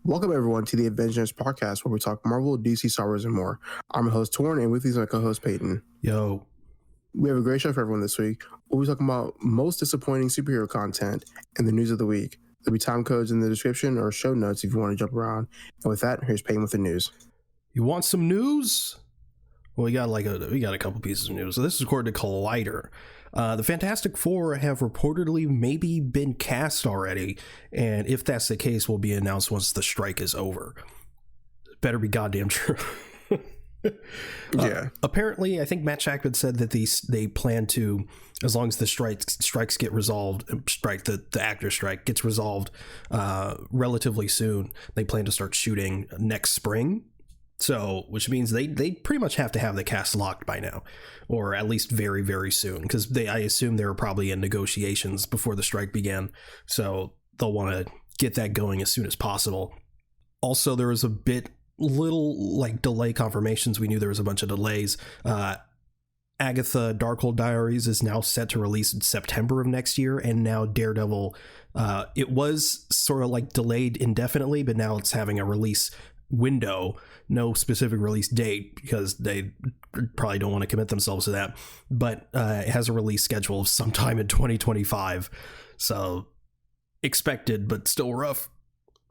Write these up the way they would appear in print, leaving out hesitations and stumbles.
Welcome everyone to the Avengenerds podcast, where we talk Marvel, DC, Star Wars, and more. I'm your host Torn, and with me is my co-host Peyton. Yo, we have a great show for everyone this week. We'll be talking about most disappointing superhero content and the news of the week. There'll be time codes in the description or show notes if you want to jump around. And with that, here's Peyton with the news. You want some news? Well, we got a couple pieces of news. So this is according to Collider. The Fantastic Four have reportedly maybe been cast already, and if that's the case, will be announced once the strike is over. Better be goddamn true. Yeah. Apparently, I think Matt Shackman said that they plan to, as long as the strikes get resolved, the actor strike gets resolved relatively soon, they plan to start shooting next spring. So, which means they pretty much have to have the cast locked by now, or at least very, very soon, because I assume they were probably in negotiations before the strike began. So they'll want to get that going as soon as possible. Also, there was little like delay confirmations. We knew there was a bunch of delays. Agatha Darkhold Diaries is now set to release in September of next year, and now Daredevil, it was sort of like delayed indefinitely, but now it's having a release window, no specific release date, because they probably don't want to commit themselves to that, but it has a release schedule of sometime in 2025, so expected, but still rough.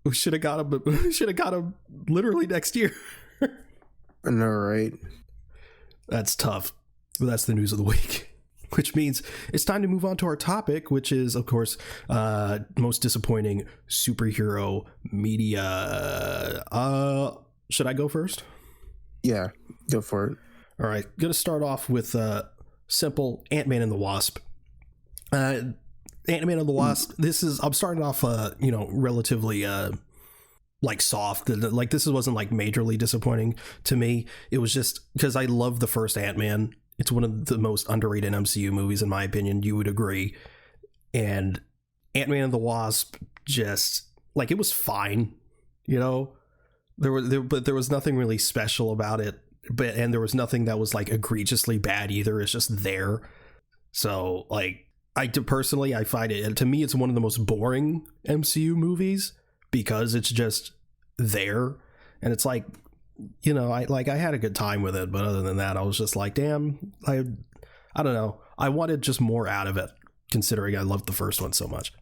We should have got him literally next year. I know, right? That's tough. But that's the news of the week, which means it's time to move on to our topic, which is, of course, most disappointing superhero media. Should I go first? Yeah, go for it. All right, gonna start off with simple Ant-Man and the Wasp. Ant-Man and the Wasp. I'm starting off, relatively like soft. Like this wasn't like majorly disappointing to me. It was just because I love the first Ant-Man. It's one of the most underrated MCU movies, in my opinion. You would agree. And Ant-Man and the Wasp, just like, it was fine, but there was nothing really special about it. And there was nothing that was like egregiously bad either. It's just there. So like, I find it, to me, it's one of the most boring MCU movies because it's just there. And it's like, I had a good time with it, but other than that, I was just like, damn, I don't know. I wanted just more out of it, considering I loved the first one so much.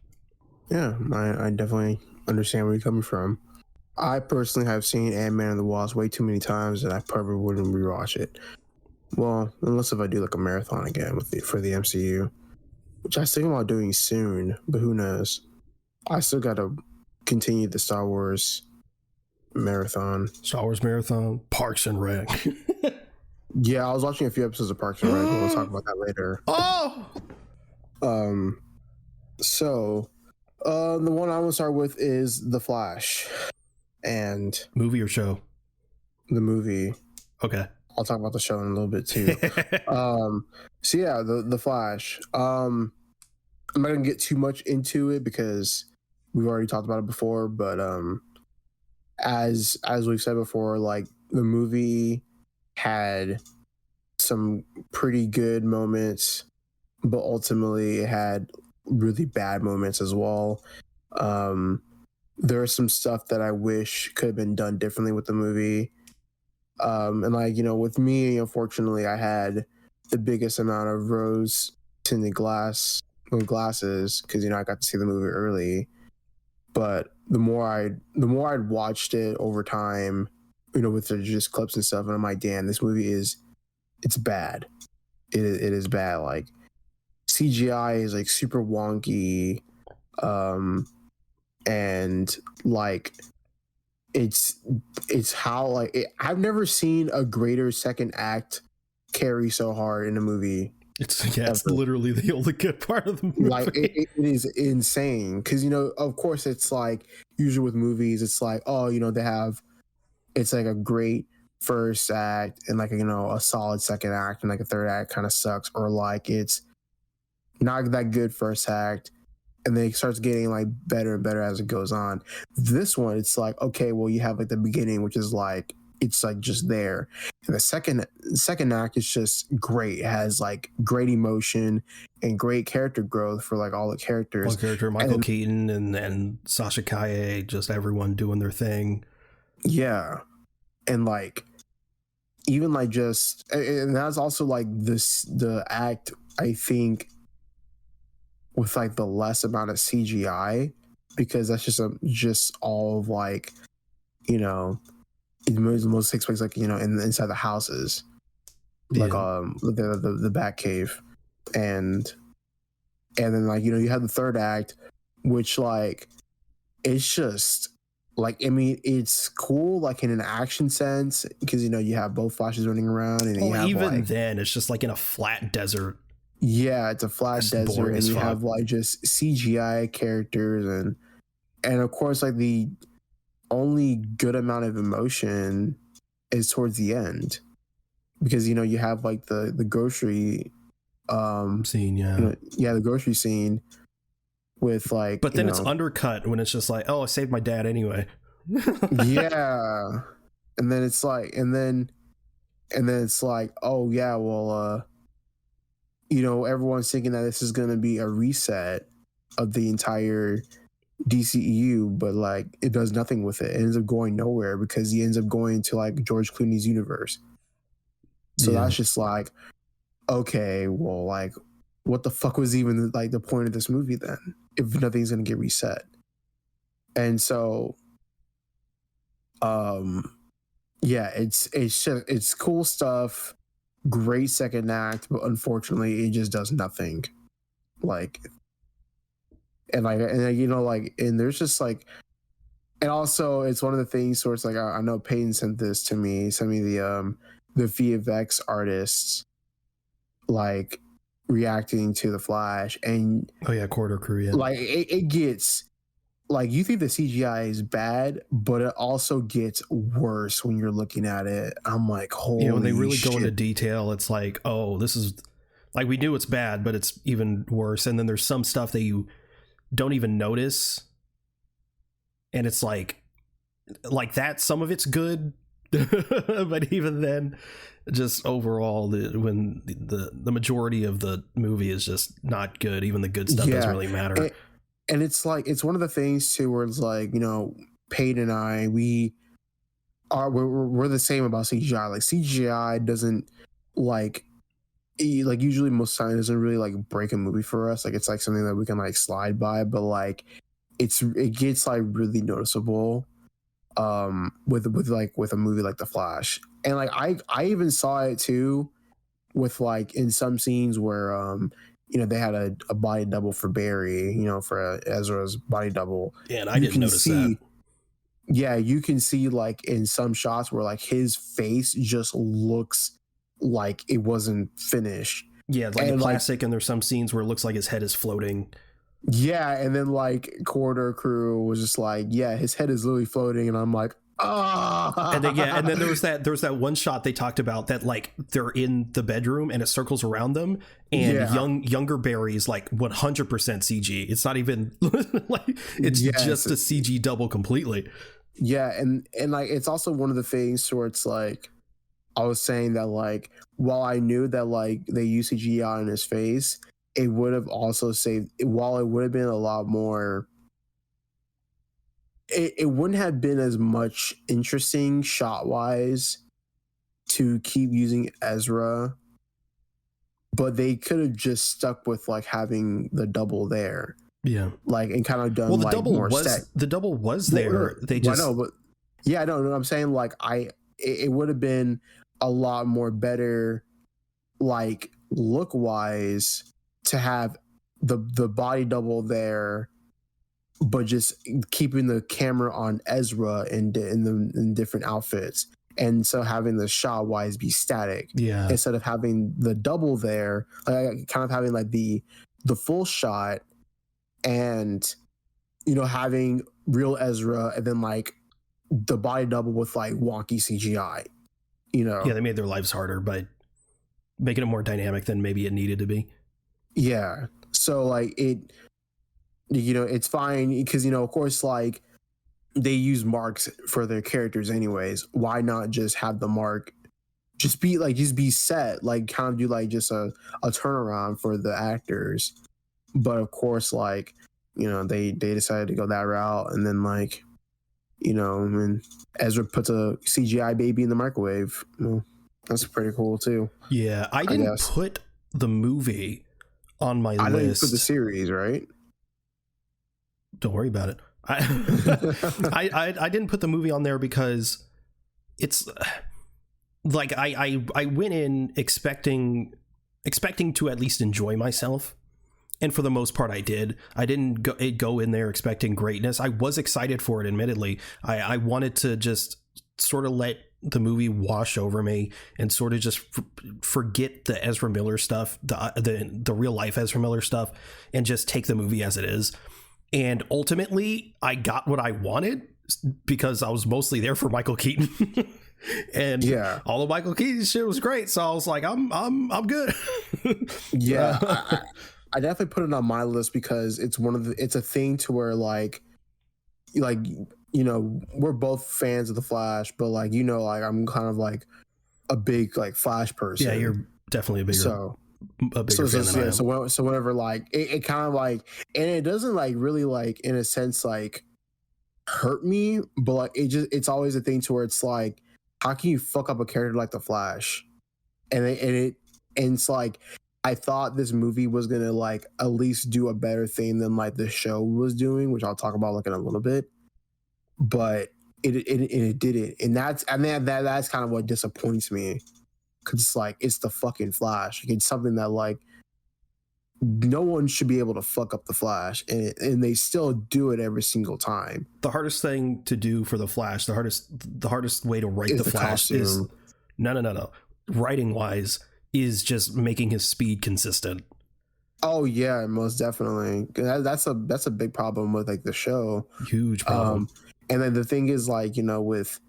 Yeah, I definitely understand where you're coming from. I personally have seen Ant-Man and the Wasp way too many times that I probably wouldn't rewatch it. Well, unless if I do like a marathon again for the MCU, which I think about doing soon, but who knows? I still got to continue the Star Wars marathon, Parks and Rec. Yeah, I was watching a few episodes of Parks and Rec. We'll talk about that later. So the one I want to start with is The Flash, and movie or show? The movie. Okay, I'll talk about the show in a little bit too. So yeah, the Flash. I'm not gonna get too much into it because we've already talked about it before, but as we've said before, like, the movie had some pretty good moments, but ultimately it had really bad moments as well. There's some stuff that I wish could have been done differently with the movie. And like, with me, unfortunately, I had the biggest amount of rose tinted glasses because I got to see the movie early. But the more I'd watched it over time, with the just clips and stuff, and I'm like, damn, this movie it's bad. It is bad. Like, CGI is like super wonky, and like it's how like I've never seen a greater second act carry so hard in a movie. It's literally the only good part of the movie. Like, it is insane because of course, it's like usually with movies, it's like, they have, it's like a great first act and like a solid second act, and like a third act kind of sucks, or like it's not that good first act and then it starts getting like better and better as it goes on. This one, it's like, okay, well, you have like the beginning, which is like it's like just there. And the second act is just great. It has like great emotion and great character growth for like all the characters. One character, Michael Keaton and Sasha Kaye, just everyone doing their thing. Yeah. And like even like just, and that's also like the act, I think, with like the less amount of CGI, because that's just all of like, you know, it most takes place like, you know, inside the houses, like the Bat Cave, and then like, you know, you have the third act, which like it's just like, I mean, it's cool like in an action sense, because you know you have both Flashes running around, and you have even like, then it's just like in a flat desert. Yeah, it's a flat desert, and you have like just CGI characters, and of course like the only good amount of emotion is towards the end, because you know you have like the grocery scene, yeah, you know, the grocery scene with like, but then it's undercut when it's just like, oh, I saved my dad anyway. Yeah, and then it's like, and then it's like, oh yeah, well, you know, everyone's thinking that this is going to be a reset of the entire DCEU, but like it does nothing with it. It ends up going nowhere, because he ends up going to like George Clooney's universe. So that's just like, okay, well, like what the fuck was even like the point of this movie then, if nothing's going to get reset? And so yeah, it's cool stuff, great second act, but unfortunately it just does nothing. Like, and you know, like, and there's just like, and also it's one of the things where it's like, I know Peyton sent me the VFX artists like reacting to the Flash, and Corridor Crew, yeah, like it gets like, you think the CGI is bad, but it also gets worse when you're looking at it. I'm like, holy shit. When they really go into detail, it's like, oh, this is like, we knew it's bad, but it's even worse. And then there's some stuff that you don't even notice, and it's like that. Some of it's good, but even then, just overall, the majority of the movie is just not good. Even the good stuff doesn't really matter. And it's like, it's one of the things too where it's like, you know, Peyton and I, we're the same about CGI. Like CGI doesn't like usually most time it doesn't really like break a movie for us. Like it's like something that we can like slide by, but like it gets like really noticeable with a movie like The Flash. And like I even saw it too with like in some scenes where you know, they had a body double for Barry, you know, for Ezra's body double. Yeah, and I didn't notice that. Yeah, you can see like in some shots where like his face just looks like it wasn't finished. Yeah, it's like a classic, and there's some scenes where it looks like his head is floating. Yeah, and then like Corridor Crew was just like, yeah, his head is literally floating, and I'm like, ah. And then there was that one shot they talked about that like they're in the bedroom and it circles around them, and younger Barry's like 100% CG. It's not even like it's just a CG double completely. Yeah, and like it's also one of the things where it's like, I was saying that like, while I knew that like they used CGI on his face, it would have also saved, while it would have been a lot more, it wouldn't have been as much interesting shot wise to keep using Ezra, but they could have just stuck with like having the double there. Yeah, like, and kind of done the double was there. They just, well, no, but yeah, I don't know. I'm saying like it would have been a lot more better, like look wise, to have the body double there, but just keeping the camera on Ezra in different outfits, and so having the shot wise be static, instead of having the double there, like kind of having like the full shot, and you know, having real Ezra, and then like the body double with like wonky CGI, you know. Yeah, they made their lives harder by making it more dynamic than maybe it needed to be. Yeah, so like it, you know, it's fine, because you know, of course, like they use marks for their characters anyways. Why not just have the mark just be set, like kind of do like just a turnaround for the actors? But of course, like, you know, they decided to go that route, and then like, you know, and Ezra puts a CGI baby in the microwave. Well, that's pretty cool too. Yeah, I didn't put the movie on my list. I didn't put the series, right? Don't worry about it. I didn't put the movie on there because it's like I went in expecting to at least enjoy myself, and for the most part I did. I didn't go in there expecting greatness. I was excited for it, admittedly. I wanted to just sort of let the movie wash over me and sort of just forget the Ezra Miller stuff, the real life Ezra Miller stuff, and just take the movie as it is. And ultimately I got what I wanted because I was mostly there for Michael Keaton. And yeah, all of Michael Keaton's shit was great, so I was like, I'm good. Yeah, I definitely put it on my list because it's it's a thing to where like you know, we're both fans of the Flash, but like, you know, like I'm kind of like a big like Flash person. Yeah, you're definitely a bigger fan than I am. So whenever like it kind of like, and it doesn't like really like in a sense like hurt me, but like it's always a thing to where it's like, how can you fuck up a character like the Flash? And it's like, I thought this movie was gonna like at least do a better thing than like the show was doing, which I'll talk about like in a little bit. But it didn't, and that's kind of what disappoints me, because it's like, it's the fucking Flash. It's something that like no one should be able to fuck up the Flash, and they still do it every single time. The hardest thing to do for the Flash, the hardest way to write the Flash costume. Is no. Writing wise is just making his speed consistent. Oh yeah, most definitely. That's a big problem with like the show. Huge problem. And then the thing is, like, you know, with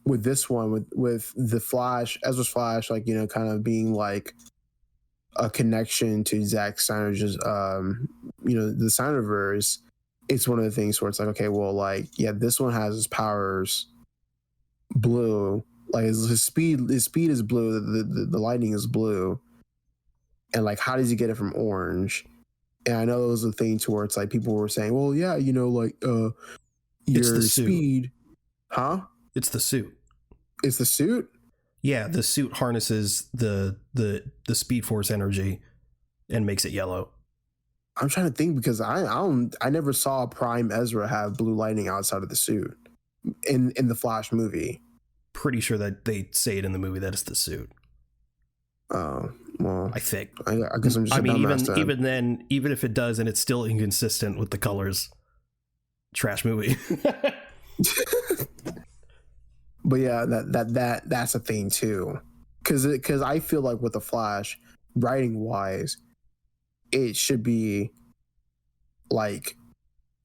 this one, with the Flash, Ezra's Flash, like, you know, kind of being like a connection to Zack Snyder's, you know, the Snyderverse, it's one of the things where it's like, okay, well, like, yeah, this one has his powers blue, like his speed is blue, the lightning is blue, and like, how does he get it from orange? And I know it was a thing to where it's like people were saying, well, yeah, you know, like your speed, huh? It's the suit. It's the suit? Yeah, the suit harnesses the Speed Force energy and makes it yellow. I'm trying to think, because I never saw Prime Ezra have blue lightning outside of the suit in the Flash movie. Pretty sure that they say it in the movie that it's the suit. Oh, well, I think. I guess I'm just. I mean, even then, even if it does, and it's still inconsistent with the colors. Trash movie. But yeah, that's a thing too, because I feel like with the Flash, writing wise, it should be like,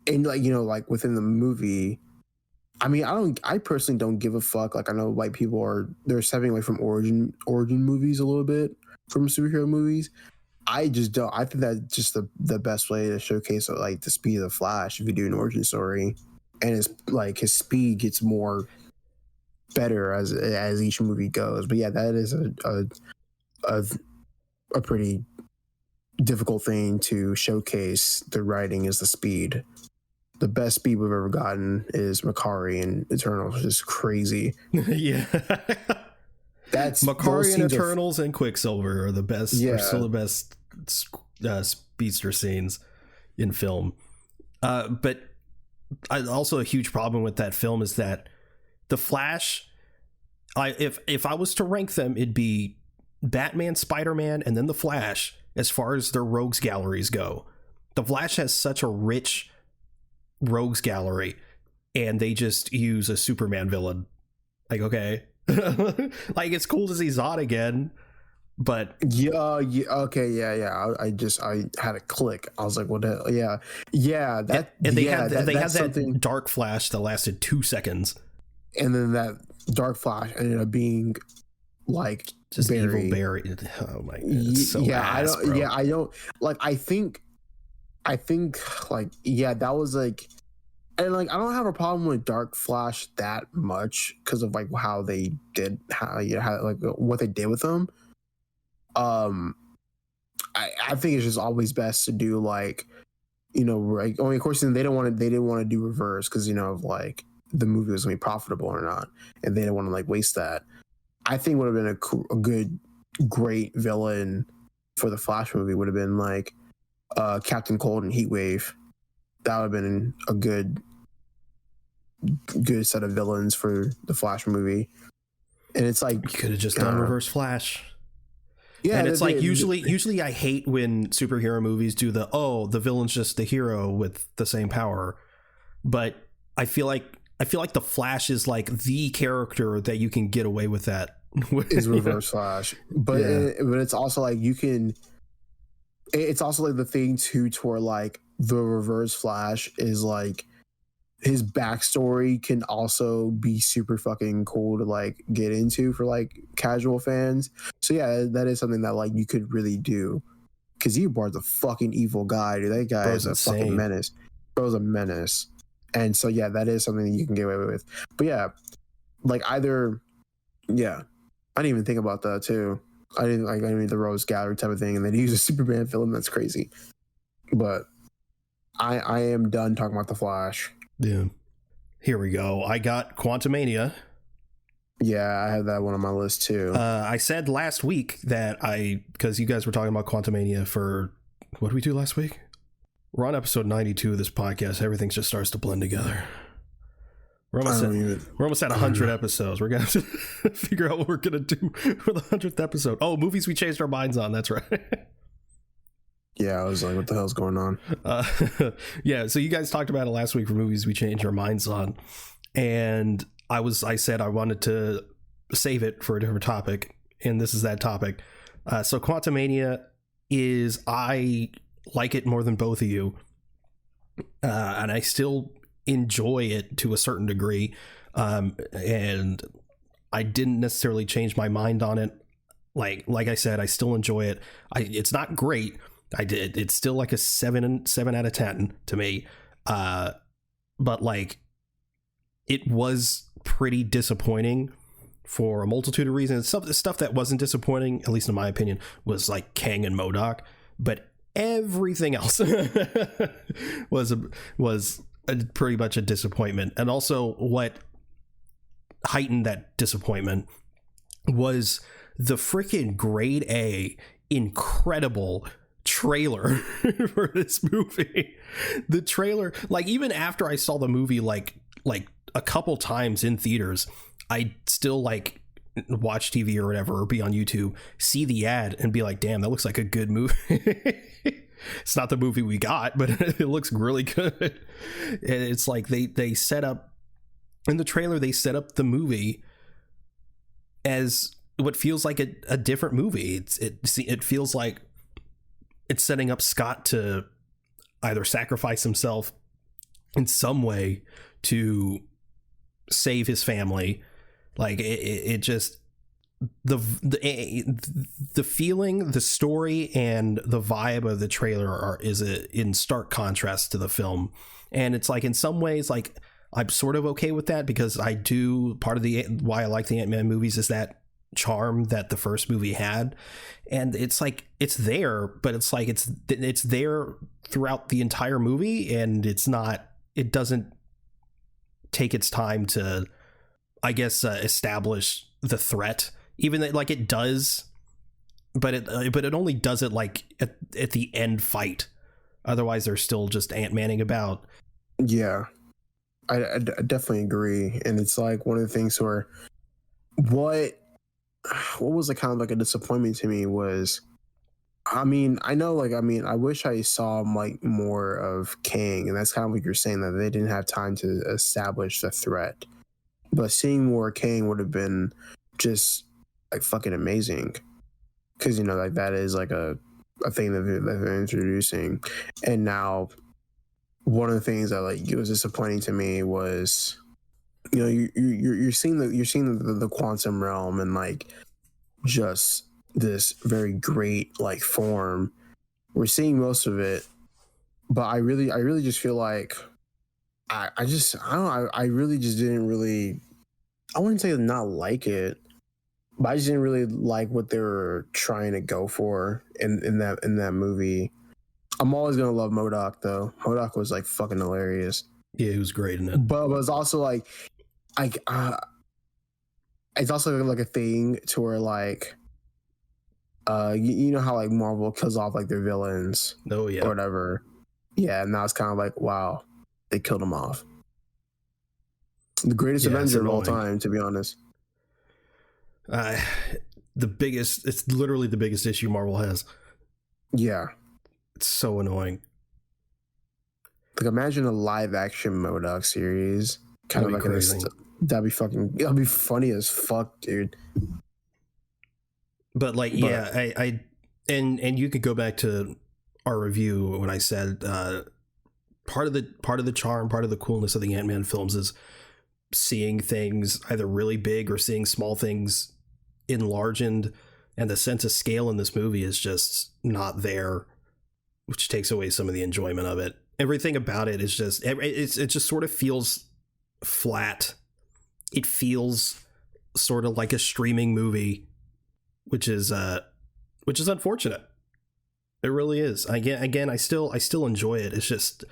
and like, you know, like within the movie, I mean, I personally don't give a fuck. Like, I know like they're stepping away from origin movies a little bit from superhero movies. I just don't. I think that's just the best way to showcase like the speed of the Flash, if you do an origin story, and it's like his speed gets more better as each movie goes. But yeah, that is a pretty difficult thing to showcase. The writing is the speed. The best speed we've ever gotten is Makari in Eternals, which is crazy. Yeah. That's Makari and Eternals and Quicksilver are the best. Yeah. Are still the best speedster scenes in film. But also a huge problem with that film is that the Flash, if I was to rank them, it'd be Batman, Spider-Man, and then the Flash as far as their rogues galleries go. The Flash has such a rich rogues gallery, and they just use a Superman villain. Like, okay. Like, it's cool to see Zod again, but okay, I had a click. I was like, what the hell? Yeah, that, and they had that something. Dark Flash that lasted 2 seconds, and then that Dark Flash ended up being like just Barry. Evil Barry. Oh my god, so ass, bro. I don't like. I think like, yeah, that was like, And like I don't have a problem with Dark Flash that much because of like how they did how like what they did with them. I think it's just always best to do like, like, I mean, of course they didn't want to do reverse because of like the movie was gonna be profitable or not, and they didn't want to like waste that. I think would have been a good, great villain for the Flash movie would have been like Captain Cold and Heatwave. That would have been a good set of villains for the Flash movie. And it's like you could have just done Reverse Flash. Yeah, and it's like usually I hate when superhero movies do the villain's just the hero with the same power, but I feel like the Flash is like the character that you can get away with that is Reverse Flash, but but it's also like it's also like the thing too, to where like the Reverse Flash is like his backstory can also be super fucking cool to like get into for like casual fans. So yeah, that is something that like you could really do, because Eobard's a fucking evil guy, dude. That guy is a fucking menace. Bro's a menace. And so yeah, that is something that you can get away with. But yeah, like I didn't even think about that too. I mean the Rose Gallery type of thing, and then use a Superman film. That's crazy. But I am done talking about the Flash. Yeah. Here we go. I got Quantumania. Yeah, I have that one on my list too. I said last week that because you guys were talking about Quantumania for, what did we do last week? We're on episode 92 of this podcast. Everything just starts to blend together. We're almost at 100 episodes. We're going to have to figure out what we're going to do for the 100th episode. Oh, movies we changed our minds on. That's right. Yeah, I was like, what the hell's going on? Yeah, so you guys talked about it last week for movies we changed our minds on. And I said I wanted to save it for a different topic, and this is that topic. So Quantumania I like it more than both of you. And I still enjoy it to a certain degree. And I didn't necessarily change my mind on it. Like I said, I still enjoy it. It's not great. It's still like a 7 out of 10 to me. But like, it was pretty disappointing for a multitude of reasons. Stuff that wasn't disappointing, at least in my opinion, was like Kang and MODOK, but everything else was pretty much a disappointment. And also what heightened that disappointment was the freaking grade A incredible trailer for this movie. The trailer, like, even after I saw the movie like a couple times in theaters, I still like watch TV or whatever, or be on YouTube, see the ad and be like, damn, that looks like a good movie. It's not the movie we got, but it looks really good. And it's like they set up in the trailer, they set up the movie as what feels like a different movie. It feels like it's setting up Scott to either sacrifice himself in some way to save his family. Like it just, the feeling, the story, and the vibe of the trailer is in stark contrast to the film. And it's like, in some ways, like, I'm sort of okay with that, because part of why I like the Ant-Man movies is that charm that the first movie had. And it's like, it's there, but it's like it's there throughout the entire movie, and it doesn't take its time to, I guess, establish the threat, even that, like, it does, but it only does it like at the end fight. Otherwise they're still just Ant-Manning about. Yeah, I definitely agree. And it's like one of the things where what was like kind of like a disappointment to me was, I wish I saw like more of Kang, and that's kind of what you're saying, that they didn't have time to establish the threat. But seeing more Kang would have been just like fucking amazing, because like that is like a thing that they're introducing. And now one of the things that like it was disappointing to me was, you're seeing the quantum realm and like just this very great like form. We're seeing most of it, but I really just feel like I don't know, I really just didn't really, I wouldn't say not like it, but I just didn't really like what they were trying to go for in that movie. I'm always gonna love MODOK though. MODOK was like fucking hilarious. Yeah, he was great in it. But it was also like it's also like a thing to where like you know how like Marvel kills off like their villains Oh yeah, or whatever. Yeah, and now it's kind of like, wow, they killed him off. The greatest Avenger of all time, to be honest. It's literally the biggest issue Marvel has. Yeah. It's so annoying. Like, imagine a live action MODOK series. Kind of like that'd be funny as fuck, dude. But like, yeah, I and you could go back to our review when I said part of the charm, part of the coolness of the Ant-Man films is seeing things either really big or seeing small things enlarged, and the sense of scale in this movie is just not there, which takes away some of the enjoyment of it. Everything about it is just it just sort of feels flat. It feels sort of like a streaming movie, which is unfortunate. It really is. Again, I still enjoy it. It's just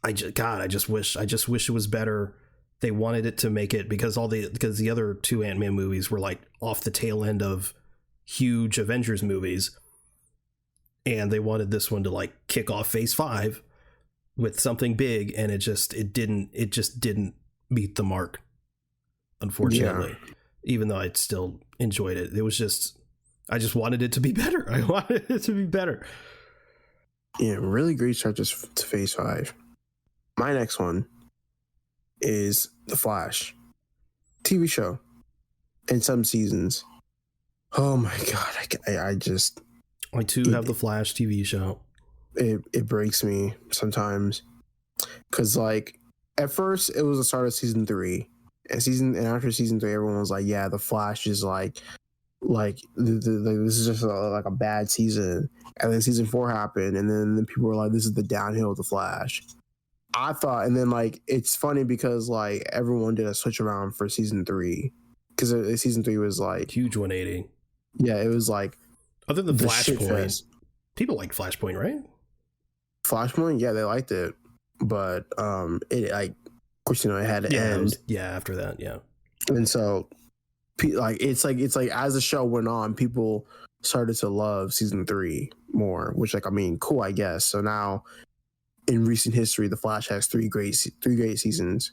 I just wish it was better. They wanted it to make it because the other two Ant-Man movies were like off the tail end of huge Avengers movies, and they wanted this one to like kick off Phase 5 with something big, and it just didn't meet the mark, unfortunately. Yeah. Even though I still enjoyed it, I just wanted it to be better. I wanted it to be better. Yeah, really great start to Phase 5. My next one is The Flash TV show in some seasons. Oh my god, I too have The Flash TV show. It breaks me sometimes because like at first it was the start of season 3 and after season 3 everyone was like, yeah, The Flash is like this is just like a bad season, and then season 4 happened, and then people were like, this is the downhill of The Flash. I thought, and then like it's funny because like everyone did a switch around for season 3 because season 3 was like huge 180. Yeah, it was like other than Flashpoint. People like Flashpoint, right? Flashpoint, yeah, they liked it, but it like, of course, you know, it had to end. After that, yeah. And so, like it's like as the show went on, people started to love season 3 more, which like I mean, cool, I guess. So now, in recent history, The Flash has three great seasons,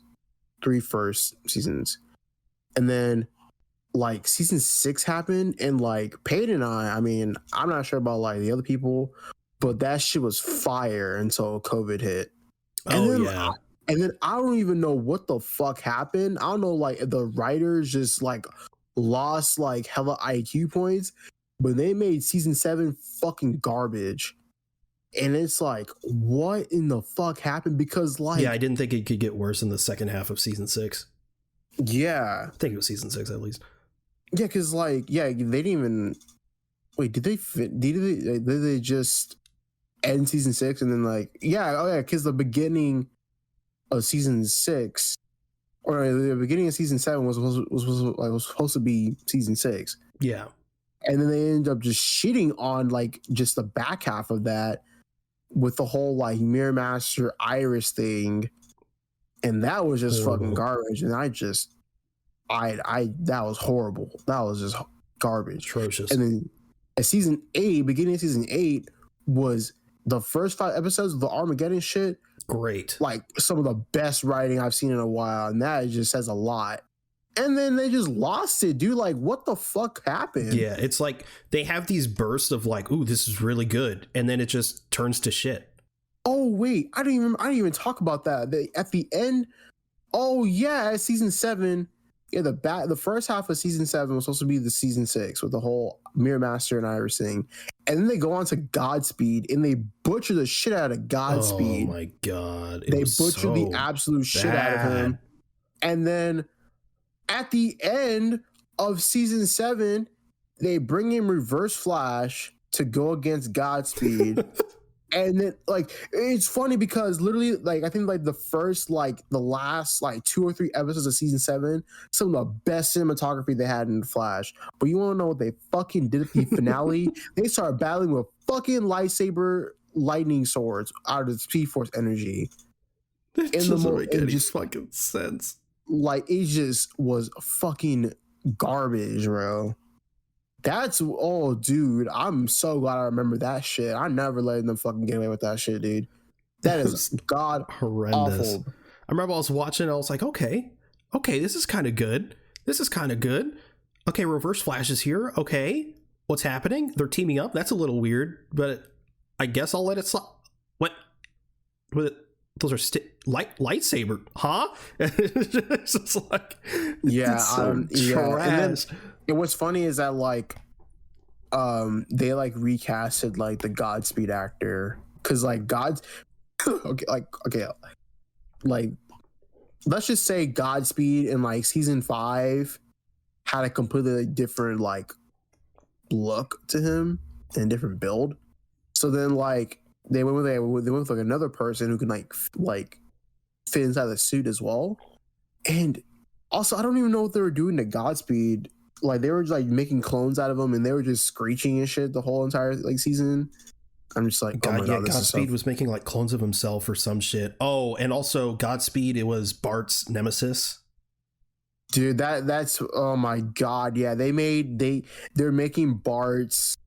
3 first seasons, and then like season 6 happened, and like Peyton and I mean, I'm not sure about like the other people, but that shit was fire until COVID hit. And then I don't even know what the fuck happened. I don't know, like the writers just like lost like hella IQ points, but they made season 7 fucking garbage. And it's like, what in the fuck happened? Because like, I didn't think it could get worse in the second half of season 6. Yeah, I think it was season 6 at least. Yeah, because like, yeah, they didn't even wait. Did they just end season 6 and then like, because the beginning of season 6 or the beginning of season 7 was supposed to be season 6. Yeah, and then they ended up just shitting on like just the back half of that with the whole like Mirror Master Iris thing, and that was just fucking garbage. And that was horrible. That was just garbage. Atrocious. And then at season 8, beginning of season 8 was the first 5 episodes of the Armageddon shit. Great. Like some of the best writing I've seen in a while. And that just says a lot. And then they just lost it, dude. Like, what the fuck happened? Yeah, it's like they have these bursts of like, ooh, this is really good. And then it just turns to shit. Oh, wait. I didn't even talk about that. At the end, oh, yeah, season 7. Yeah, the first half of season 7 was supposed to be the season 6 with the whole Mirror Master and Iris thing. And then they go on to Godspeed and they butcher the shit out of Godspeed. Oh my god. They butcher the absolute shit out of him. And then at the end of season 7, they bring in Reverse Flash to go against Godspeed. And then like it's funny because literally like I think like the last like 2 or 3 episodes of season 7, some of the best cinematography they had in the Flash. But you want to know what they fucking did at the finale? They started battling with fucking lightsaber lightning swords out of the Speed Force energy. It doesn't make any fucking sense. Like it just was fucking garbage, bro. Dude, I'm so glad I remember that shit. I never let them fucking get away with that shit, dude. That is god horrendous. awful. I remember I was watching, I was like, okay, this is kind of good. Okay, Reverse Flash is here. Okay, what's happening? They're teaming up. That's a little weird, but I guess I'll let it slide. What? Those are lightsaber, huh? It's just like, yeah, it's so trash. And what's funny is that like they like recasted like the Godspeed actor because like okay like let's just say Godspeed in like season 5 had a completely different like look to him and different build. So then like they went with like another person who can like fit inside the suit as well. And also I don't even know what they were doing to Godspeed. Like they were just like making clones out of him and they were just screeching and shit the whole entire like season. I'm just like, Godspeed was making like clones of himself or some shit. Oh, and also Godspeed, it was Bart's nemesis. Dude, that's oh my god, yeah. They're making Bart's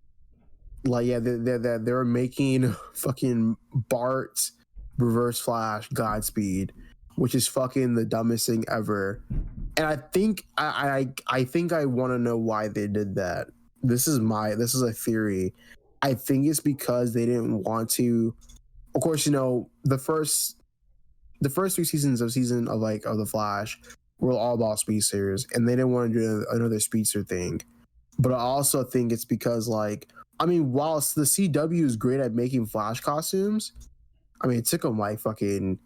like yeah, they're making fucking Bart's Reverse Flash Godspeed, which is fucking the dumbest thing ever. And I think I think I want to know why they did that. This is a theory. I think it's because they didn't want to. Of course, you know the first 3 seasons of the Flash were all about speedsters, and they didn't want to do another speedster thing. But I also think it's because like I mean, whilst the CW is great at making Flash costumes, I mean it took them like fucking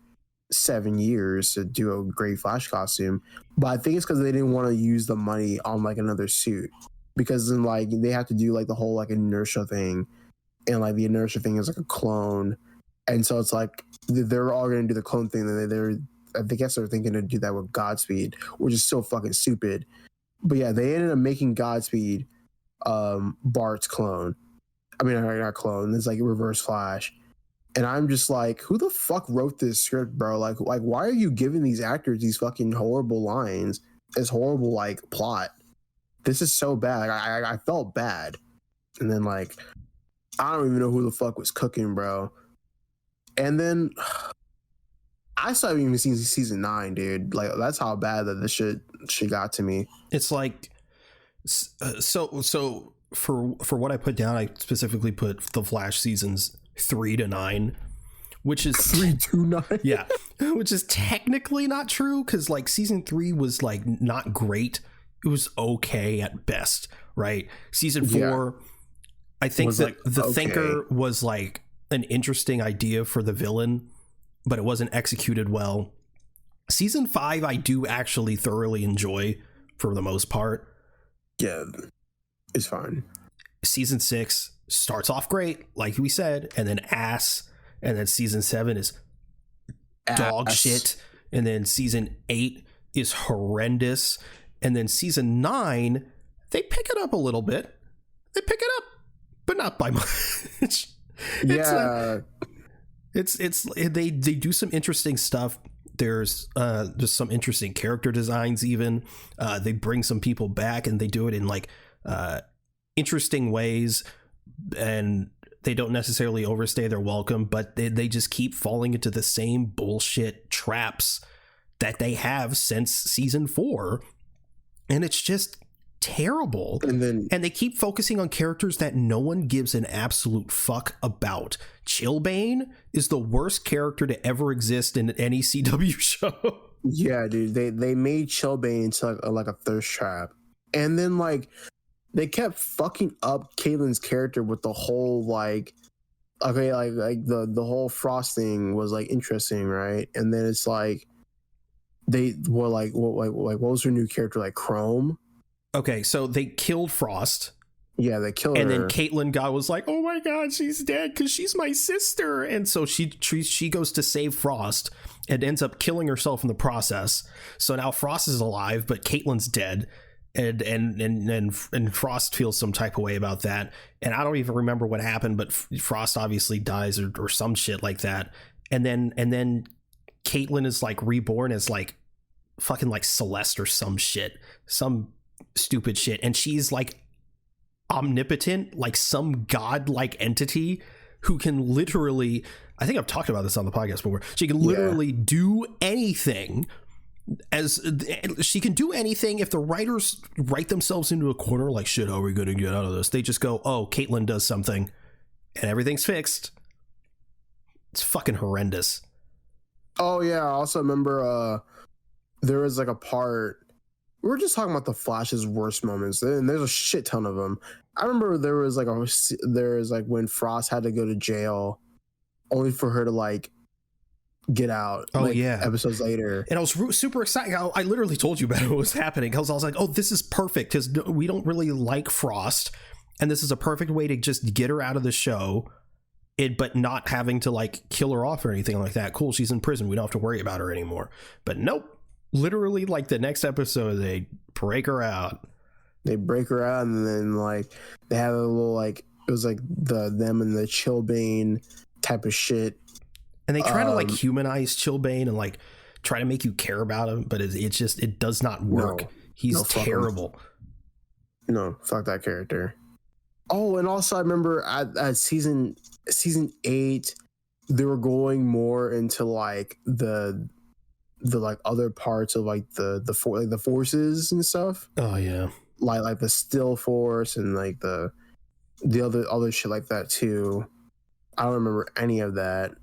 7 years to do a great Flash costume, but I think it's because they didn't want to use the money on like another suit, because then like they have to do like the whole like inertia thing, and like the inertia thing is like a clone, and so it's like they're all gonna do the clone thing. I guess they're thinking to do that with Godspeed, which is so fucking stupid. But yeah, they ended up making Godspeed Bart's clone. I mean, not clone. It's like Reverse Flash. And I'm just like, who the fuck wrote this script, bro? Like, why are you giving these actors these fucking horrible lines? This horrible like plot. This is so bad. I felt bad. And then like, I don't even know who the fuck was cooking, bro. And then I still haven't even seen season 9, dude. Like, that's how bad that this shit got to me. It's like, so for what I put down, I specifically put the Flash seasons 3 to 9, which is 3 to 9. Yeah, which is technically not true, because like season 3 was like not great. It was okay at best, right? Season 4, I think that like, the Thinker was like an interesting idea for the villain, but it wasn't executed well. Season 5 I do actually thoroughly enjoy for the most part. Yeah, it's fine. Season 6 starts off great, like we said, and then ass, and then season 7 is dog shit, and then season 8 is horrendous, and then season 9 they pick it up a little bit. They pick it up, but not by much. They do some interesting stuff. There's just some interesting character designs. Even they bring some people back, and they do it in like interesting ways, and they don't necessarily overstay their welcome, but they just keep falling into the same bullshit traps that they have since season 4, and it's just terrible. And they keep focusing on characters that no one gives an absolute fuck about. Chillbane is the worst character to ever exist in any CW show. Yeah, dude, they made Chillbane into like a thirst trap, and then like they kept fucking up Caitlin's character with the whole like, okay, like the whole Frost thing was like interesting, right? And then it's like they were like what was her new character, like Chrome? Okay, so they killed Frost. Yeah, they killed and her. then Caitlin was like, "Oh my god, she's dead because she's my sister." And so she goes to save Frost and ends up killing herself in the process. So now Frost is alive, but Caitlin's dead, and Frost feels some type of way about that. And I don't even remember what happened, but Frost obviously dies or some shit like that. And then Caitlin is like reborn as like fucking like Celeste or some shit, some stupid shit, and she's like omnipotent, like some god-like entity who can literally, I think I've talked about this on the podcast before, she can literally do anything. As she can do anything. If the writers write themselves into a corner like, shit, how are we gonna get out of this, they just go, oh, Caitlin does something and everything's fixed. It's fucking horrendous. Oh yeah, I also remember there was like a part, we were just talking about the Flash's worst moments, and there's a shit ton of them. I remember there was like when Frost had to go to jail only for her to like get out. Oh like, yeah, episodes later. And I was super excited. I literally told you about what was happening because I was like, oh, this is perfect because we don't really like Frost, and this is a perfect way to just get her out of the show, but not having to like kill her off or anything like that. Cool, she's in prison, we don't have to worry about her anymore. But nope, literally like the next episode they break her out. They break her out, and then like they have a little like, it was like them and the Chillbane type of shit. And they try to like humanize Chillbane and like try to make you care about him, but it does not work. He's terrible. No, fuck that character. Oh, and also I remember at season 8, they were going more into like the like other parts of like the forces and stuff. Oh yeah. Like the Still Force and like the other shit like that too. I don't remember any of that.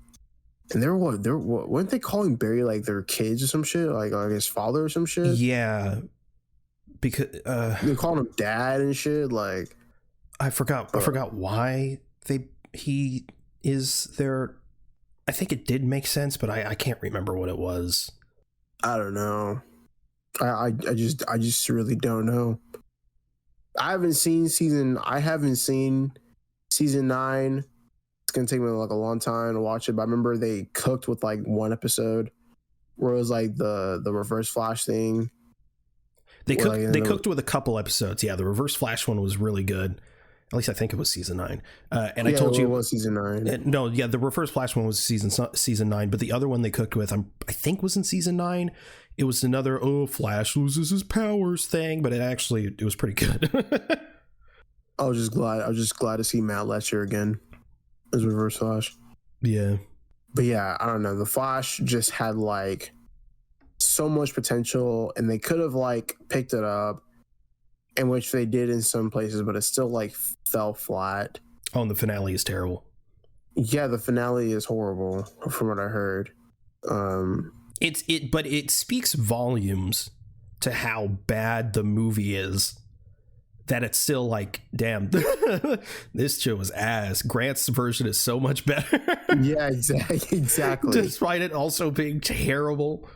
And weren't they calling Barry like their kids or some shit, like his father or some shit? Yeah, because they called him dad and shit. Like I forgot why he is there. I think it did make sense, but I can't remember what it was. I don't know. I just really don't know. I haven't seen season 9. It's gonna take me like a long time to watch it, but I remember they cooked with like one episode where it was like the Reverse Flash thing. They cooked with a couple episodes. Yeah, the Reverse Flash one was really good. At least I think it was season 9. And I told you it was season 9. No, yeah, the Reverse Flash one was season 9, but the other one they cooked with, I think was in season 9. It was another Flash loses his powers thing, but it was pretty good. I was just glad to see Matt Letcher again as Reverse Flash. Yeah. But yeah, I don't know. The Flash just had like so much potential, and they could have like picked it up, in which they did in some places, but it still like fell flat. Oh, and the finale is terrible. Yeah, the finale is horrible from what I heard. But it speaks volumes to how bad the movie is, that it's still like, damn, this show is ass. Grant's version is so much better. Yeah, exactly. Despite it also being terrible.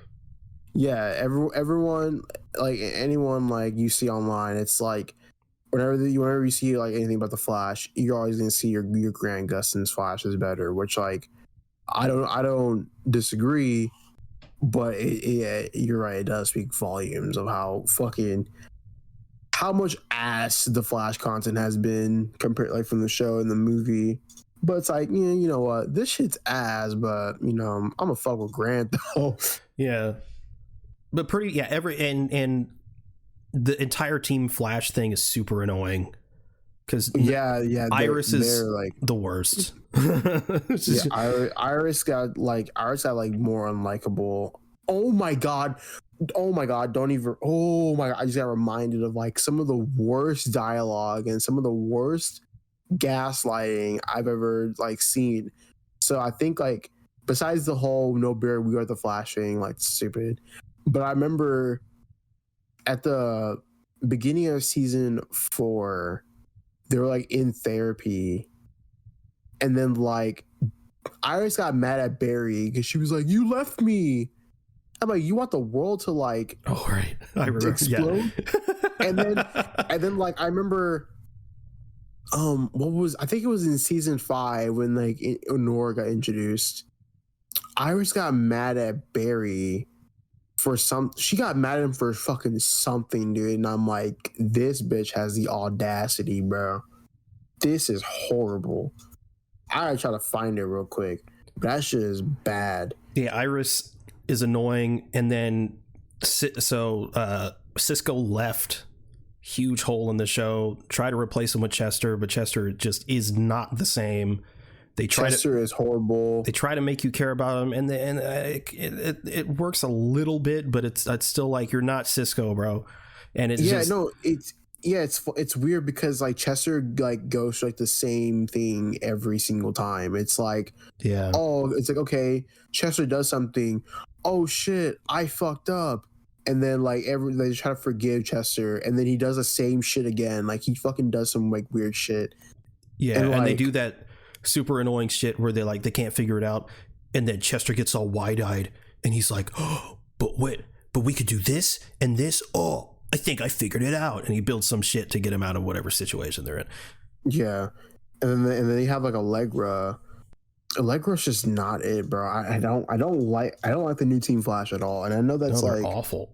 Yeah, everyone, like anyone like you see online, it's like whenever you see like anything about the Flash, you're always gonna see your Grant Gustin's Flash is better, which like I don't disagree, but you're right, it does speak volumes of how much ass the Flash content has been compared like from the show and the movie. But it's like, you know what, this shit's ass, but you know, I'm gonna fuck with Grant though. Yeah. But and the entire Team Flash thing is super annoying because Iris is like the worst. Iris got like more unlikable. Oh my god, don't even. Oh my god, I just got reminded of like some of the worst dialogue and some of the worst gaslighting I've ever like seen. So I think like besides the whole no Barry, we are the Flash thing, like stupid. But I remember at the beginning of season 4, they were like in therapy, and then like Iris got mad at Barry because she was like, "You left me." I'm like, "You want the world to like, oh right, I remember, explode?" Yeah. and then like I remember what was, I think it was in season 5 when like Nora got introduced. Iris got mad at Barry for she got mad at him for fucking something, dude. And I'm like, this bitch has the audacity, bro. This is horrible. I gotta try to find it real quick. That shit is bad. Yeah, Iris is annoying, and then Cisco left. Huge hole in the show. Try to replace him with Chester, but Chester just is not the same. Chester is horrible. They try to make you care about him, and it works a little bit, but it's still like, you're not Cisco, bro. And it's weird because like Chester like goes like the same thing every single time. It's like, it's like, okay, Chester does something. Oh shit, I fucked up. And then like they try to forgive Chester, and then he does the same shit again. Like he fucking does some like weird shit. Yeah, and they do that super annoying shit where they can't figure it out, and then Chester gets all wide-eyed, and he's like, oh, but we could do this and this. Oh, I think I figured it out, and he builds some shit to get him out of whatever situation they're in. Yeah, and then they have like Allegra. Allegra's just not it, bro. I don't like the new Team Flash at all, and I know that's they're like awful.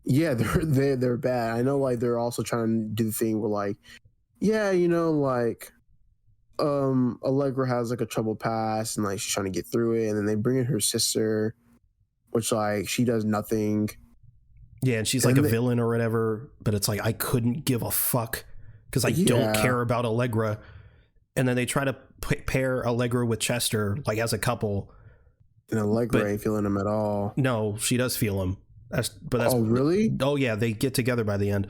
Yeah, they're bad. I know like they're also trying to do the thing where like, yeah, you know, like Allegra has like a troubled past and like she's trying to get through it, and then they bring in her sister, which like she does nothing. Yeah, and she's like a villain or whatever, but it's like, I couldn't give a fuck because I don't care about Allegra. And then they try to pair Allegra with Chester like as a couple, and Allegra ain't feeling him at all. No, she does feel him. That's oh really? Oh yeah, they get together by the end.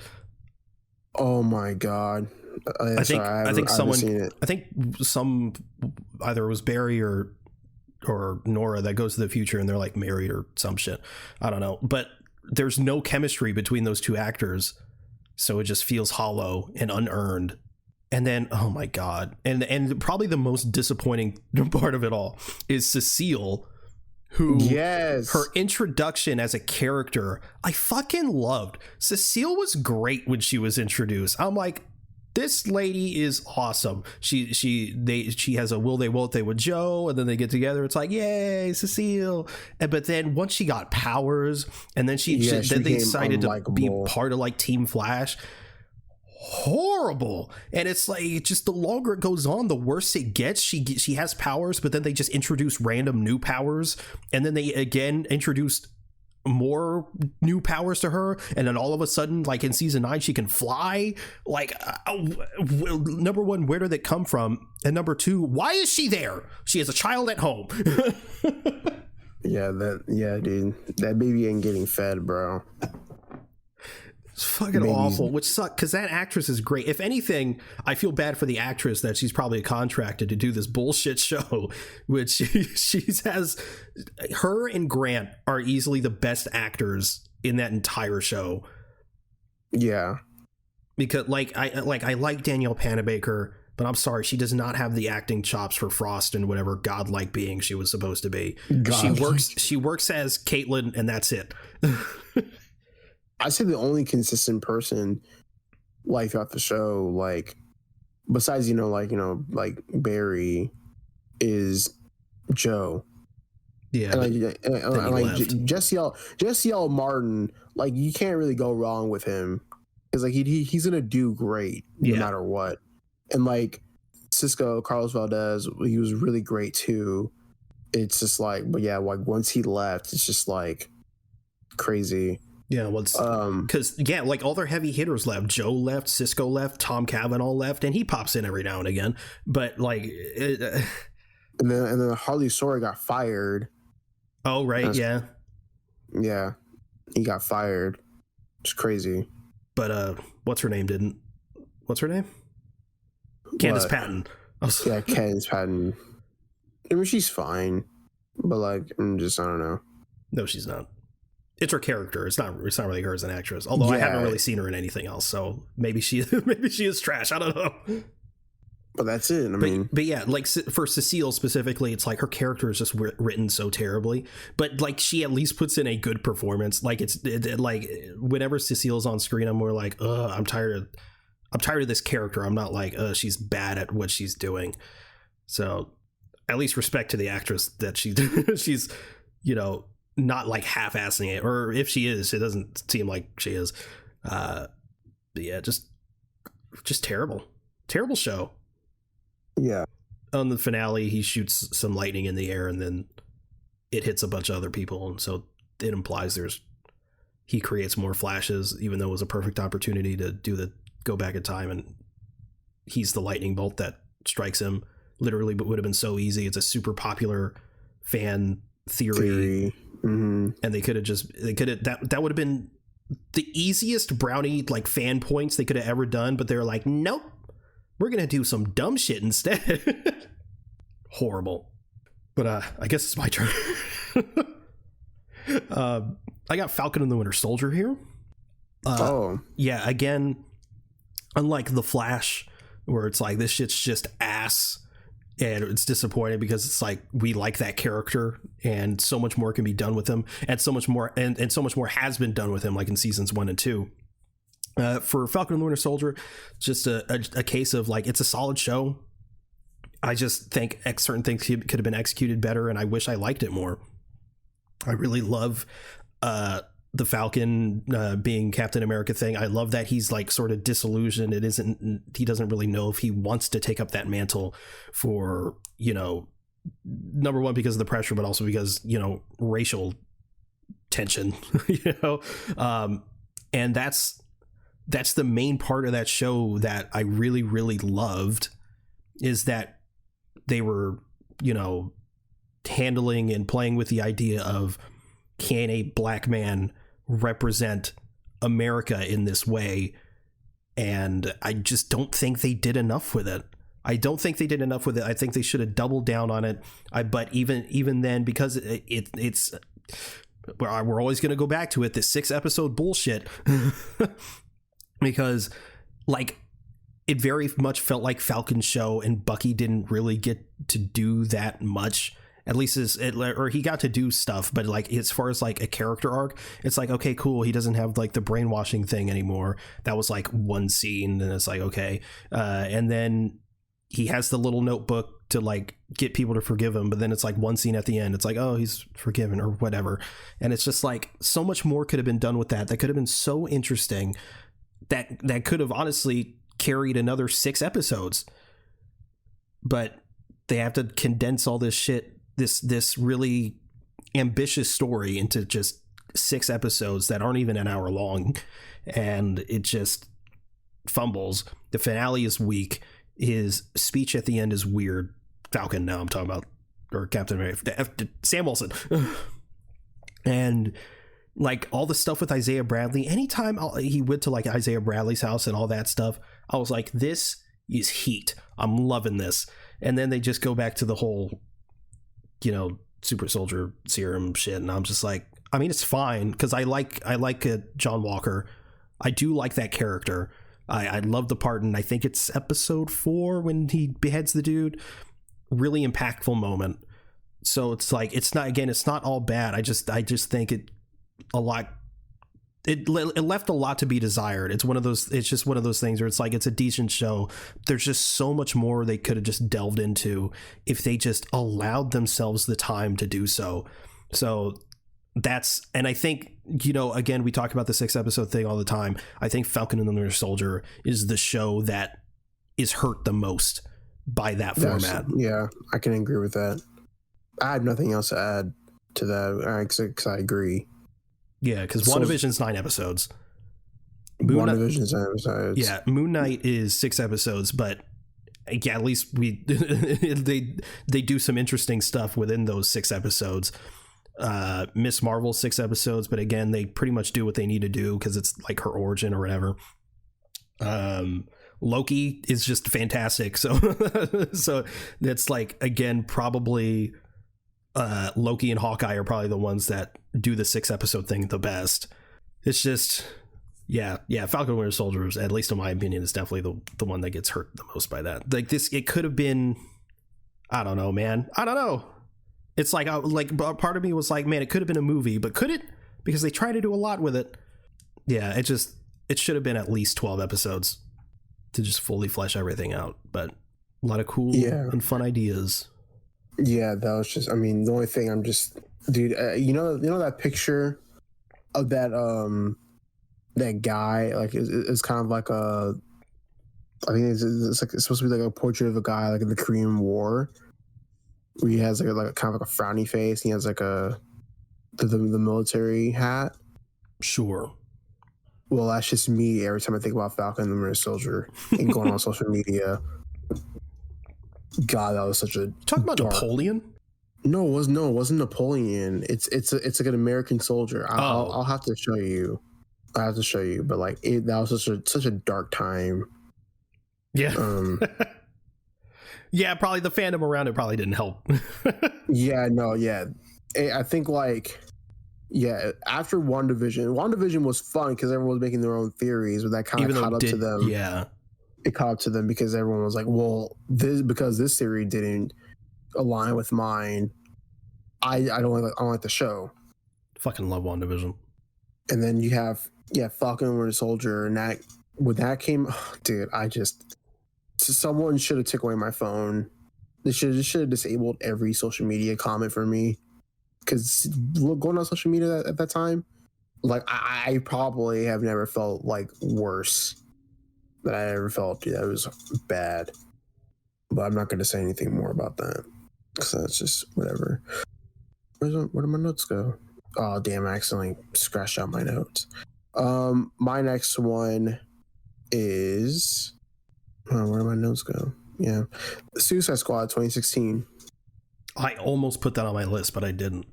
Oh my god. I think some either it was Barry or Nora that goes to the future and they're like married or some shit. I don't know, but there's no chemistry between those two actors, so it just feels hollow and unearned. And then, oh my god, and probably the most disappointing part of it all is Cecile, who, her introduction as a character, I fucking loved. Cecile was great when she was introduced. I'm like, this lady is awesome. She has a will they won't they with Joe, and then they get together. It's like, yay, Cecile. But then once she got powers, and then she they decided to be part of like Team Flash. Horrible. And it's like, just the longer it goes on, the worse it gets. She has powers, but then they just introduce random new powers, and then they again introduced more new powers to her, and then all of a sudden, like in season 9, she can fly. Like, number one, where did it come from? And number two, why is she there? She has a child at home. Yeah, dude, that baby ain't getting fed, bro. It's fucking awful, which sucks because that actress is great. If anything, I feel bad for the actress that she's probably contracted to do this bullshit show, which she has. Her and Grant are easily the best actors in that entire show. Yeah, because I like Danielle Panabaker, but I'm sorry, she does not have the acting chops for Frost and whatever godlike being she was supposed to be. She works as Caitlin, and that's it. I'd say the only consistent person like throughout the show, like besides like Barry, is Joe. Yeah, and like Jesse L. Martin, like you can't really go wrong with him because like he's gonna do great no matter what. And like Cisco, Carlos Valdez, he was really great too. It's just like, but yeah, like once he left, it's just like crazy. Yeah, well, because like all their heavy hitters left. Joe left, Cisco left, Tom Cavanaugh left, and he pops in every now and again. But like, and then Harley Sawyer got fired. Oh right, yeah, he got fired. It's crazy. But what's her name? Candace Patton. Yeah, Candace Patton. I mean, she's fine, but like, I don't know. No, she's not. It's her character. It's not really her as an actress. Although I haven't really seen her in anything else, so maybe she is trash. I don't know. But that's it. But yeah, like for Cecile specifically, it's like her character is just written so terribly. But like she at least puts in a good performance. Like like whenever Cecile's on screen, I'm more like, I'm tired I'm tired of this character. I'm not like, she's bad at what she's doing. So at least respect to the actress that she's, you know, not like half-assing it, or if she is, it doesn't seem like she is. But yeah, just terrible show. Yeah. On the finale, he shoots some lightning in the air and then it hits a bunch of other people, and so it implies he creates more flashes, even though it was a perfect opportunity to go back in time, and he's the lightning bolt that strikes him literally, but would have been so easy. It's a super popular fan theory. Mm-hmm. And that would have been the easiest brownie like fan points they could have ever done, but they're like, nope, we're gonna do some dumb shit instead. Horrible. But I guess it's my turn. I got Falcon and the Winter Soldier here. Yeah, again, unlike The Flash, where it's like, this shit's just ass, and it's disappointing because it's like, we like that character and so much more can be done with him, and so much more and so much more has been done with him, like in seasons 1 and 2. For Falcon and the Winter Soldier, just a case of like, it's a solid show. I just think certain things could have been executed better, and I wish I liked it more. I really love the Falcon being Captain America thing. I love that he's like sort of disillusioned. He doesn't really know if he wants to take up that mantle for, you know, number one, because of the pressure, but also because, you know, racial tension, you know? And that's the main part of that show that I really, really loved, is that they were, you know, handling and playing with the idea of, can a black man represent America in this way? And I just don't think they did enough with it. I think they should have doubled down on it. But even then, because it's we're always going to go back to it, this 6-episode bullshit, because like, it very much felt like Falcon's show, and Bucky didn't really get to do that much. At least or he got to do stuff, but like, as far as like a character arc, it's like, okay, cool. He doesn't have like the brainwashing thing anymore. That was like one scene, and it's like, okay. And then he has the little notebook to like get people to forgive him, but then it's like one scene at the end, it's like, oh, he's forgiven or whatever. And it's just like, so much more could have been done with that. That could have been so interesting. That could have honestly carried another 6 episodes, but they have to condense all this shit, this really ambitious story, into just 6 episodes that aren't even an hour long, and it just fumbles. The finale is weak. His speech at the end is weird. Falcon, now I'm talking about, or Captain America, Sam Wilson. And like, all the stuff with Isaiah Bradley, anytime he went to like Isaiah Bradley's house and all that stuff, I was like, this is heat. I'm loving this. And then they just go back to the whole, you know, super soldier serum shit, and I'm just like, I mean, it's fine, because I like John Walker. I do like that character. I love the part, and I think it's episode 4 when he beheads the dude. Really impactful moment. So it's like, it's not all bad. I just think it left a lot to be desired. It's just one of those things where it's like, it's a decent show. There's just so much more they could have just delved into if they just allowed themselves the time to do so. So and I think, you know, again, we talk about the 6-episode thing all the time. I think Falcon and the Winter Soldier is the show that is hurt the most by that format. Yeah, I can agree with that. I have nothing else to add to that, because I agree. Yeah, because WandaVision's 9 episodes. WandaVision's 9 episodes. Yeah, Moon Knight is 6 episodes, but yeah, at least they do some interesting stuff within those 6 episodes. Miss Marvel, 6 episodes, but again, they pretty much do what they need to do because it's like her origin or whatever. Loki is just fantastic. So that's like, again, probably Loki and Hawkeye are probably the ones that do the 6-episode thing the best. It's just, yeah, Falcon and Winter Soldier, at least in my opinion, is definitely the one that gets hurt the most by that. Like this, it could have been, I don't know, man. I don't know. It's like, part of me was like, man, it could have been a movie, but could it? Because they try to do a lot with it. Yeah, it should have been at least 12 episodes. to just fully flesh everything out. But a lot of cool and fun ideas. Yeah, that was just. I mean, the only thing I'm just, dude. You know that picture of that guy. Like, it's kind of like a. I think it's like it's supposed to be like a portrait of a guy like in the Korean War, where he has like a kind of like a frowny face. And he has like the military hat. Sure. Well, that's just me every time I think about Falcon and the Winter Soldier and going on social media. God, that was such a talking about Napoleon. No, it wasn't Napoleon. It's like an American soldier. I'll have to show you. I have to show you, but like that was such a dark time. Yeah. Yeah, probably the fandom around it probably didn't help. Yeah, no, yeah. I think like, yeah, after WandaVision was fun because everyone was making their own theories, but that kind of caught up to them. Yeah. It caught up to them because everyone was like, well, this theory didn't align with mine. I don't like the show. Fucking love WandaVision. And then you have Falcon and Winter Soldier, and when that came, dude, someone should have took away my phone. They should have disabled every social media comment for me, because going on social media at that time, like I probably have never felt like worse than I ever felt. Dude, that was bad. But I'm not going to say anything more about that, because that's just whatever. Where did my notes go? Oh damn! I accidentally scratched out my notes. My next one is. Where did my notes go? Yeah, Suicide Squad 2016. I almost put that on my list, but I didn't.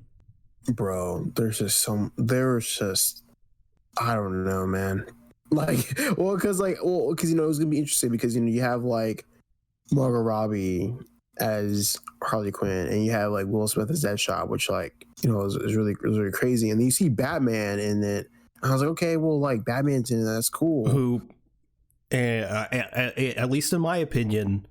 Bro, there was just I don't know, man. Like, because it was gonna be interesting because you have like Margot Robbie as Harley Quinn, and you have like Will Smith as Deadshot, which is really crazy. And then you see Batman in it. And I was like, okay, well, like Batman's in it, that's cool. Who, at least in my opinion,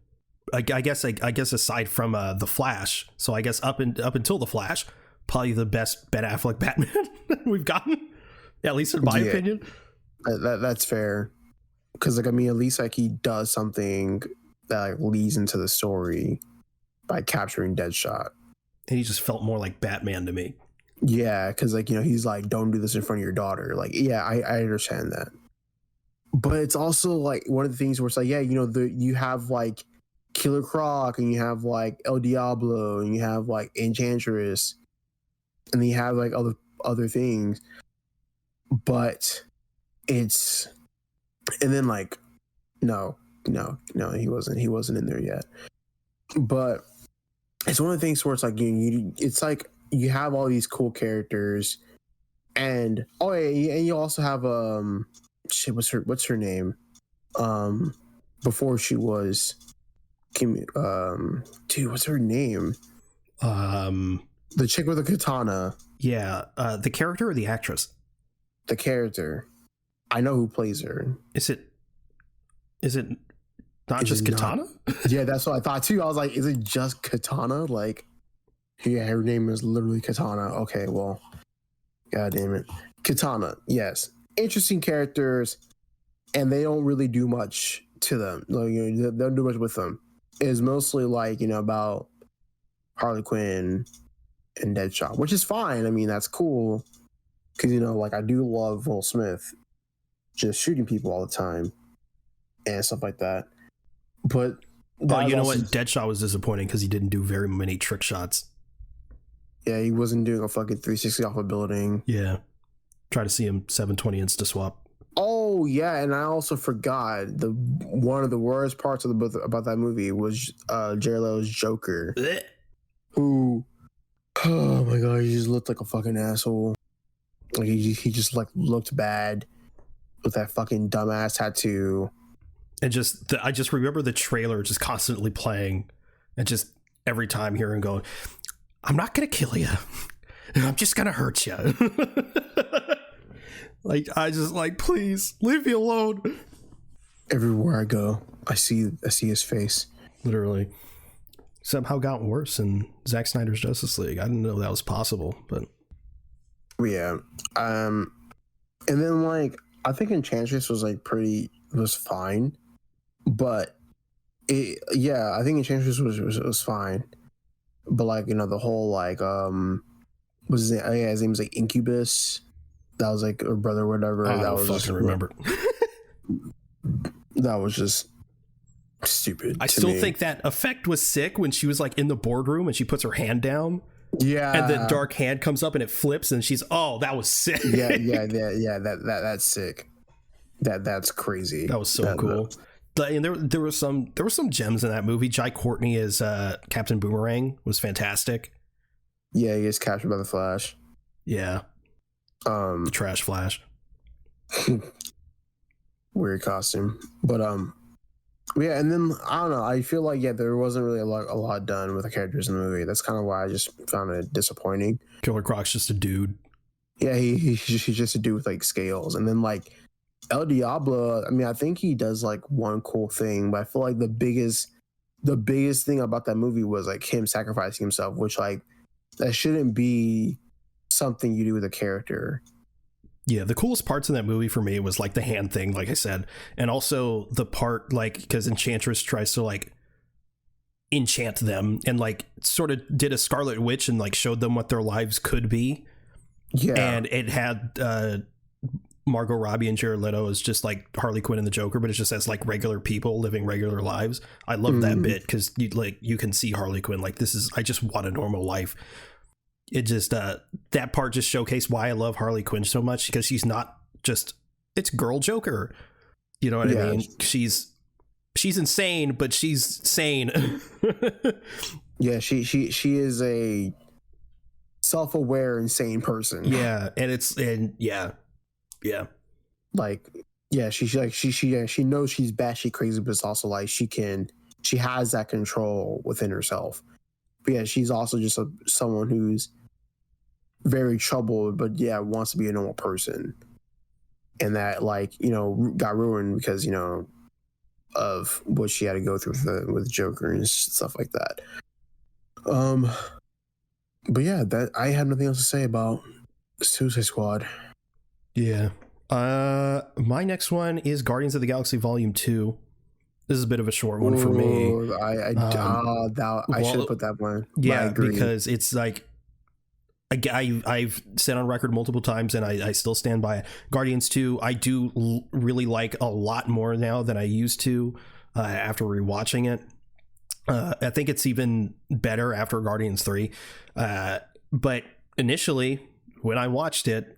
I guess aside from the Flash, so I guess up until the Flash, probably the best Ben Affleck Batman we've gotten, at least in my opinion. That's fair, because like, I mean, at least like he does something that like leads into the story by capturing Deadshot, and he just felt more like Batman to me. Yeah, because like he's like, don't do this in front of your daughter. Like, yeah, I understand that, but it's also like one of the things where it's like, yeah, you have like Killer Croc, and you have like El Diablo, and you have like Enchantress, and then you have like other things, but it's, and then like no, he wasn't in there yet. But it's one of the things where it's like it's like you have all these cool characters, and and you also have what's her name, before she was dude, what's her name, the chick with the katana. Yeah, the character or the actress? The character. I know who plays her. Is it not just Katana? Yeah, that's what I thought too. I was like, is it just Katana? Like, yeah, her name is literally Katana. Okay, well, god damn it. Katana, yes. Interesting characters, and they don't really do much to them. Like, they don't do much with them. It's mostly like, about Harley Quinn and Deadshot, which is fine. I mean, that's cool. Because, like, I do love Will Smith just shooting people all the time and stuff like that. But you know what? Deadshot was disappointing because he didn't do very many trick shots. Yeah, he wasn't doing a fucking 360 off a building. Yeah. Try to see him 720 insta swap. Oh, yeah, and I also forgot one of the worst parts about that movie was Jared Leto's Joker. Blech. Who, oh my god, he just looked like a fucking asshole. Like he just like looked bad with that fucking dumbass tattoo. And I just remember the trailer just constantly playing, and just every time hearing going, I'm not gonna kill you, I'm just gonna hurt you. Like, I just like, please leave me alone. Everywhere I go, I see his face. Literally. Somehow gotten worse in Zack Snyder's Justice League. I didn't know that was possible, but yeah. And then like I think Enchantress was fine. but I think Enchantress was fine. But like, the whole like was his name? Oh, yeah, his name was like Incubus. That was like her brother or whatever. I that don't was fucking just remember. That was just stupid. I still think that effect was sick when she was like in the boardroom and she puts her hand down. Yeah, and the dark hand comes up and it flips and she's that was sick. That's sick. That's crazy. That was so cool. And there were some gems in that movie. Jai Courtney as Captain Boomerang was fantastic. Yeah, he gets captured by the Flash. Yeah. The Trash Flash. Weird costume. But yeah, and then I don't know, I feel like there wasn't really a lot done with the characters in the movie. That's kind of why I just found it disappointing. Killer Croc's just a dude. Yeah, he's just a dude with like scales. And then like El Diablo, I mean, I think he does like one cool thing, but I feel like the biggest thing about that movie was like him sacrificing himself, which like that shouldn't be something you do with a character. Yeah, the coolest parts in that movie for me was like the hand thing, like I said, and also the part like because Enchantress tries to like enchant them and like sort of did a Scarlet Witch and like showed them what their lives could be. Yeah, and it had Margot Robbie and Jared Leto as just like Harley Quinn and the Joker, but it's just as like regular people living regular lives. I love that bit because you can see Harley Quinn like I just want a normal life. It just that part just showcased why I love Harley Quinn so much, because she's not just it's girl Joker, you know what I mean? She's insane, but she's sane. Yeah, she is a self-aware, insane person. Yeah, like she knows she's batshit crazy, but it's also like she has that control within herself. But yeah, she's also just someone who's very troubled, but wants to be a normal person, and that got ruined because of what she had to go through with Joker and stuff like that. But yeah, that I have nothing else to say about Suicide Squad. Yeah. My next one is Guardians of the Galaxy Volume 2. This is a bit of a short one for me. I should have put that one. Yeah, because it's like I've said on record multiple times, and I still stand by it. Guardians 2, I do really like a lot more now than I used to after rewatching it. I think it's even better after Guardians 3. But initially, when I watched it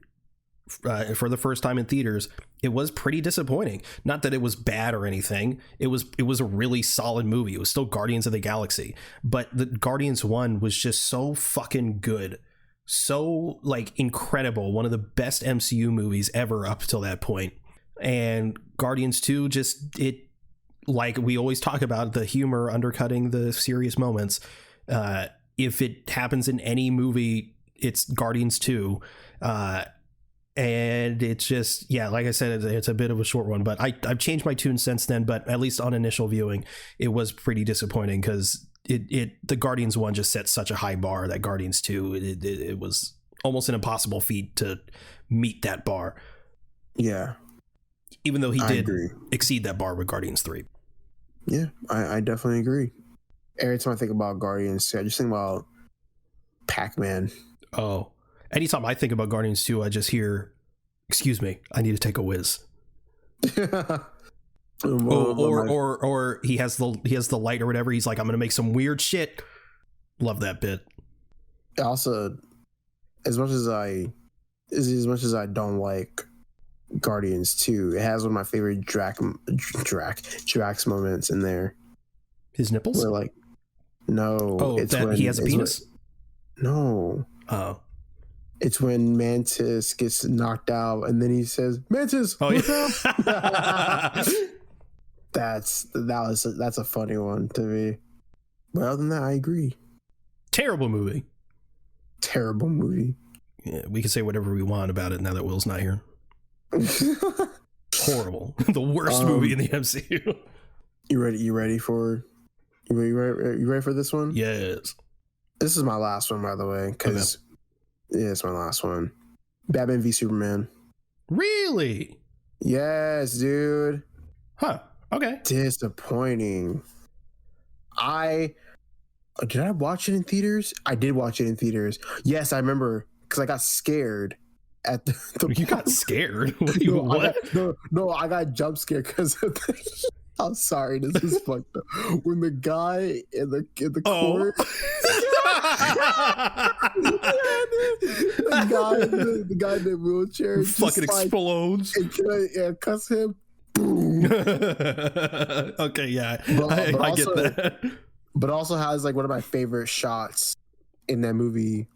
for the first time in theaters, it was pretty disappointing. Not that it was bad or anything. It was a really solid movie. It was still Guardians of the Galaxy, but the Guardians 1 was just so fucking good. So like incredible. One of the best MCU movies ever up till that point. And Guardians 2 like we always talk about, the humor undercutting the serious moments. If it happens in any movie, it's Guardians 2. And it's just, like I said, it's a bit of a short one, but I've changed my tune since then. But at least on initial viewing, it was pretty disappointing because the Guardians 1 just set such a high bar that Guardians 2, it was almost an impossible feat to meet that bar. Yeah. Even though he did exceed that bar with Guardians 3. Yeah, I definitely agree. Every time I think about Guardians 2, I just think about Pac-Man. Oh. Anytime I think about Guardians 2, I just hear, "Excuse me, I need to take a whiz." or he has the light or whatever. He's like, "I'm gonna make some weird shit." Love that bit. Also, as much as I don't like Guardians 2, it has one of my favorite Drax moments in there. His nipples? Where like, no. Oh, it's that he has a penis? No. Oh. It's when Mantis gets knocked out and then he says, "Mantis, look up." That's a funny one to me. But other than that, I agree. Terrible movie. Yeah, we can say whatever we want about it now that Will's not here. Horrible. The worst movie in the MCU. You ready for this one? Yes. This is my last one, by the way, because it's my last one. Batman v Superman. Really? Yes, dude. Huh. Okay. Disappointing. Did I watch it in theaters? I did watch it in theaters. Yes, I remember because I got scared at the You got scared? What? I got jump scared because I'm sorry, this is fucked up. When the guy in the court, the guy in the wheelchair fucking explodes. And cuss him. Boom. Okay, yeah, I get that. But also has like one of my favorite shots in that movie,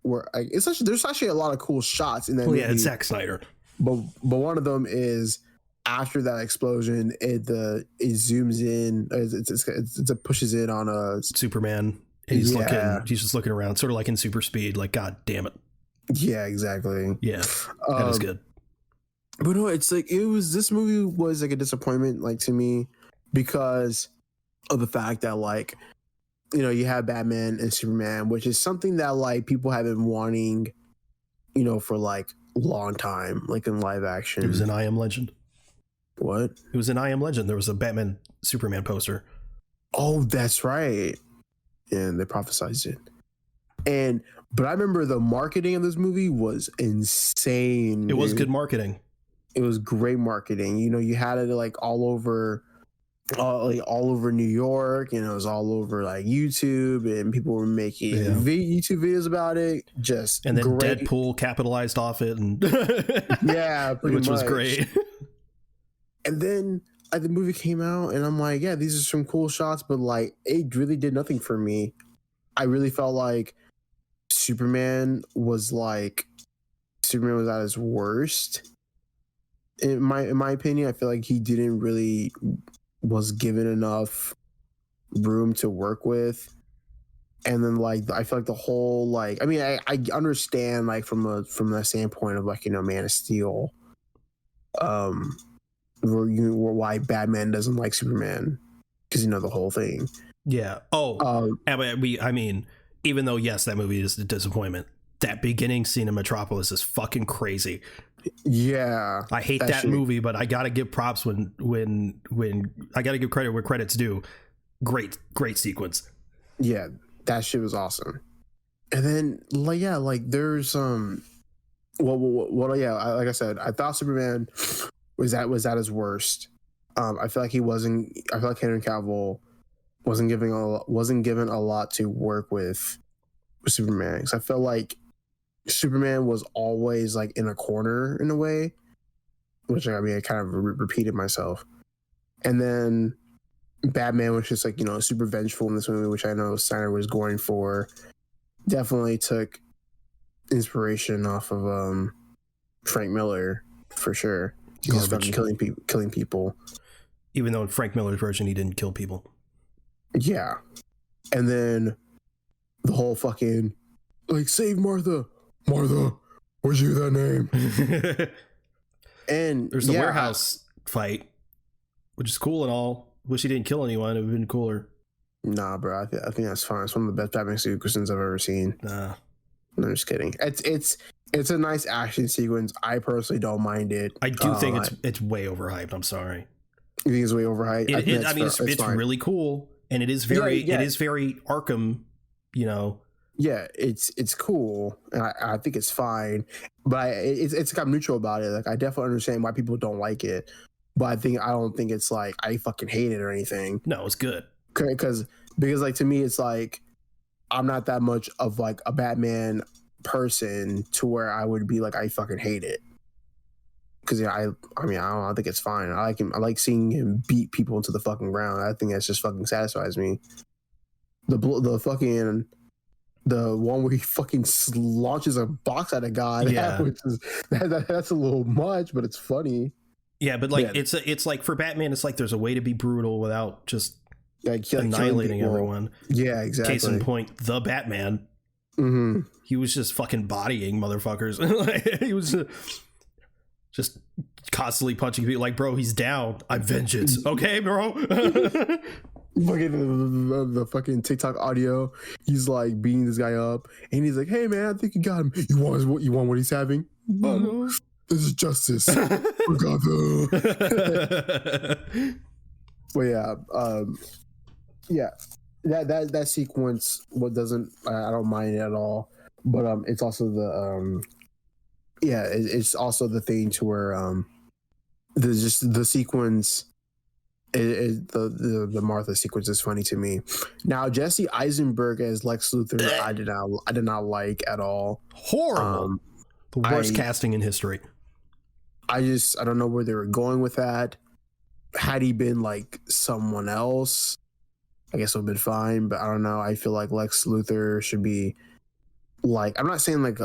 where there's actually a lot of cool shots in that movie. Yeah, it's Zack Snyder. But one of them is after that explosion, it zooms in, it pushes in on a Superman. He's just looking around, sort of like in Super Speed. Like, God damn it. Yeah, exactly. Yeah, that is good. But no, it's like this movie was like a disappointment, like to me, because of the fact that like, you know, you have Batman and Superman, which is something that like people have been wanting, you know, for like a long time, like in live action. It was an I Am Legend. What? It was an I Am Legend. There was a Batman Superman poster. Oh, that's right. And they prophesized it. But I remember the marketing of this movie was insane. It was good marketing. It was great marketing. You know, you had it like all over New York, and it was all over like YouTube, and people were making YouTube videos about it. And then great. Deadpool capitalized off it, and yeah, which was great. And then like the movie came out, and I'm like, yeah, these are some cool shots, but like it really did nothing for me. I really felt like Superman was at his worst. In my opinion, I feel like he didn't really was given enough room to work with. And then like I feel like the whole like, I mean, I understand like from the standpoint of like, you know, Man of Steel, why Batman doesn't like Superman, because you know the whole thing. Yeah. I mean, even though yes, that movie is a disappointment, that beginning scene in Metropolis is fucking crazy. Yeah, I hate that movie, but I gotta give props when I gotta give credit where credit's due. Great sequence. Yeah, that shit was awesome. And then like there's like I said, I thought Superman was at his worst. I feel like Henry Cavill wasn't given a lot to work with Superman, because I felt like Superman was always like in a corner in a way, which I mean I kind of repeated myself. And then Batman was just like, you know, super vengeful in this movie, which I know Snyder was going for. Definitely took inspiration off of Frank Miller for sure. He's fucking killing people. Even though in Frank Miller's version he didn't kill people. Yeah. And then the whole fucking like, save Martha, was you that name? And there's the warehouse fight, which is cool and all. Wish he didn't kill anyone. It would have been cooler. Nah, bro. I think that's fine. It's one of the best Batman sequences I've ever seen. Nah. No, I'm just kidding. It's a nice action sequence. I personally don't mind it. I do think it's way overhyped. I'm sorry. You think it's way overhyped? I mean, it's really cool, and it is very it is very Arkham, you know. Yeah, it's cool, and I think it's fine, but it's kind of neutral about it. Like, I definitely understand why people don't like it, but I don't think it's like I fucking hate it or anything. No, it's good. Because like to me, it's like I'm not that much of like a Batman person to where I would be like I fucking hate it. Because I mean I don't know, I think it's fine. I like him. I like seeing him beat people into the fucking ground. I think that's just fucking satisfies me. The fucking. The one where he fucking launches a box at a guy, that's a little much, but it's funny. Yeah, but like it's like for Batman, it's like there's a way to be brutal without just annihilating everyone. Yeah, exactly. Case in point, the Batman. Mm-hmm. He was just fucking bodying motherfuckers. He was just constantly punching people. Like, bro, he's down. I'm vengeance. Okay, bro. Fucking the fucking TikTok audio, he's like beating this guy up, and he's like, "Hey man, I think you got him. You want what he's having? This is justice for Gotham." Well, yeah, that sequence, what doesn't, I don't mind it at all, but it's also the it's also the thing to where the sequence. The Martha sequence is funny to me. Now Jesse Eisenberg as Lex Luthor, I did not like at all. Horrible. The worst casting in history. I don't know where they were going with that. Had he been like someone else, I guess it would have been fine. But I don't know. I feel like Lex Luthor should be like, I'm not saying like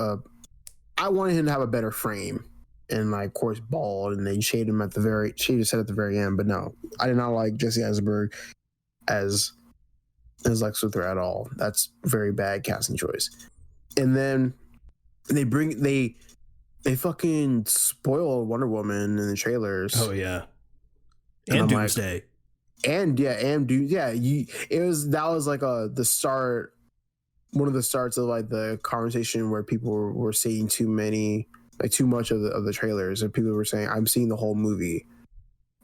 I wanted him to have a better frame. And like, of course, bald, and they shade him at his head at the very end. But no, I did not like Jesse Eisenberg as Lex Luthor at all. That's very bad casting choice. And then they fucking spoil Wonder Woman in the trailers. Oh yeah, and Doomsday. Like, that was like the start, one of the starts of like the conversation where people were seeing too much of the trailers, and people were saying, I'm seeing the whole movie.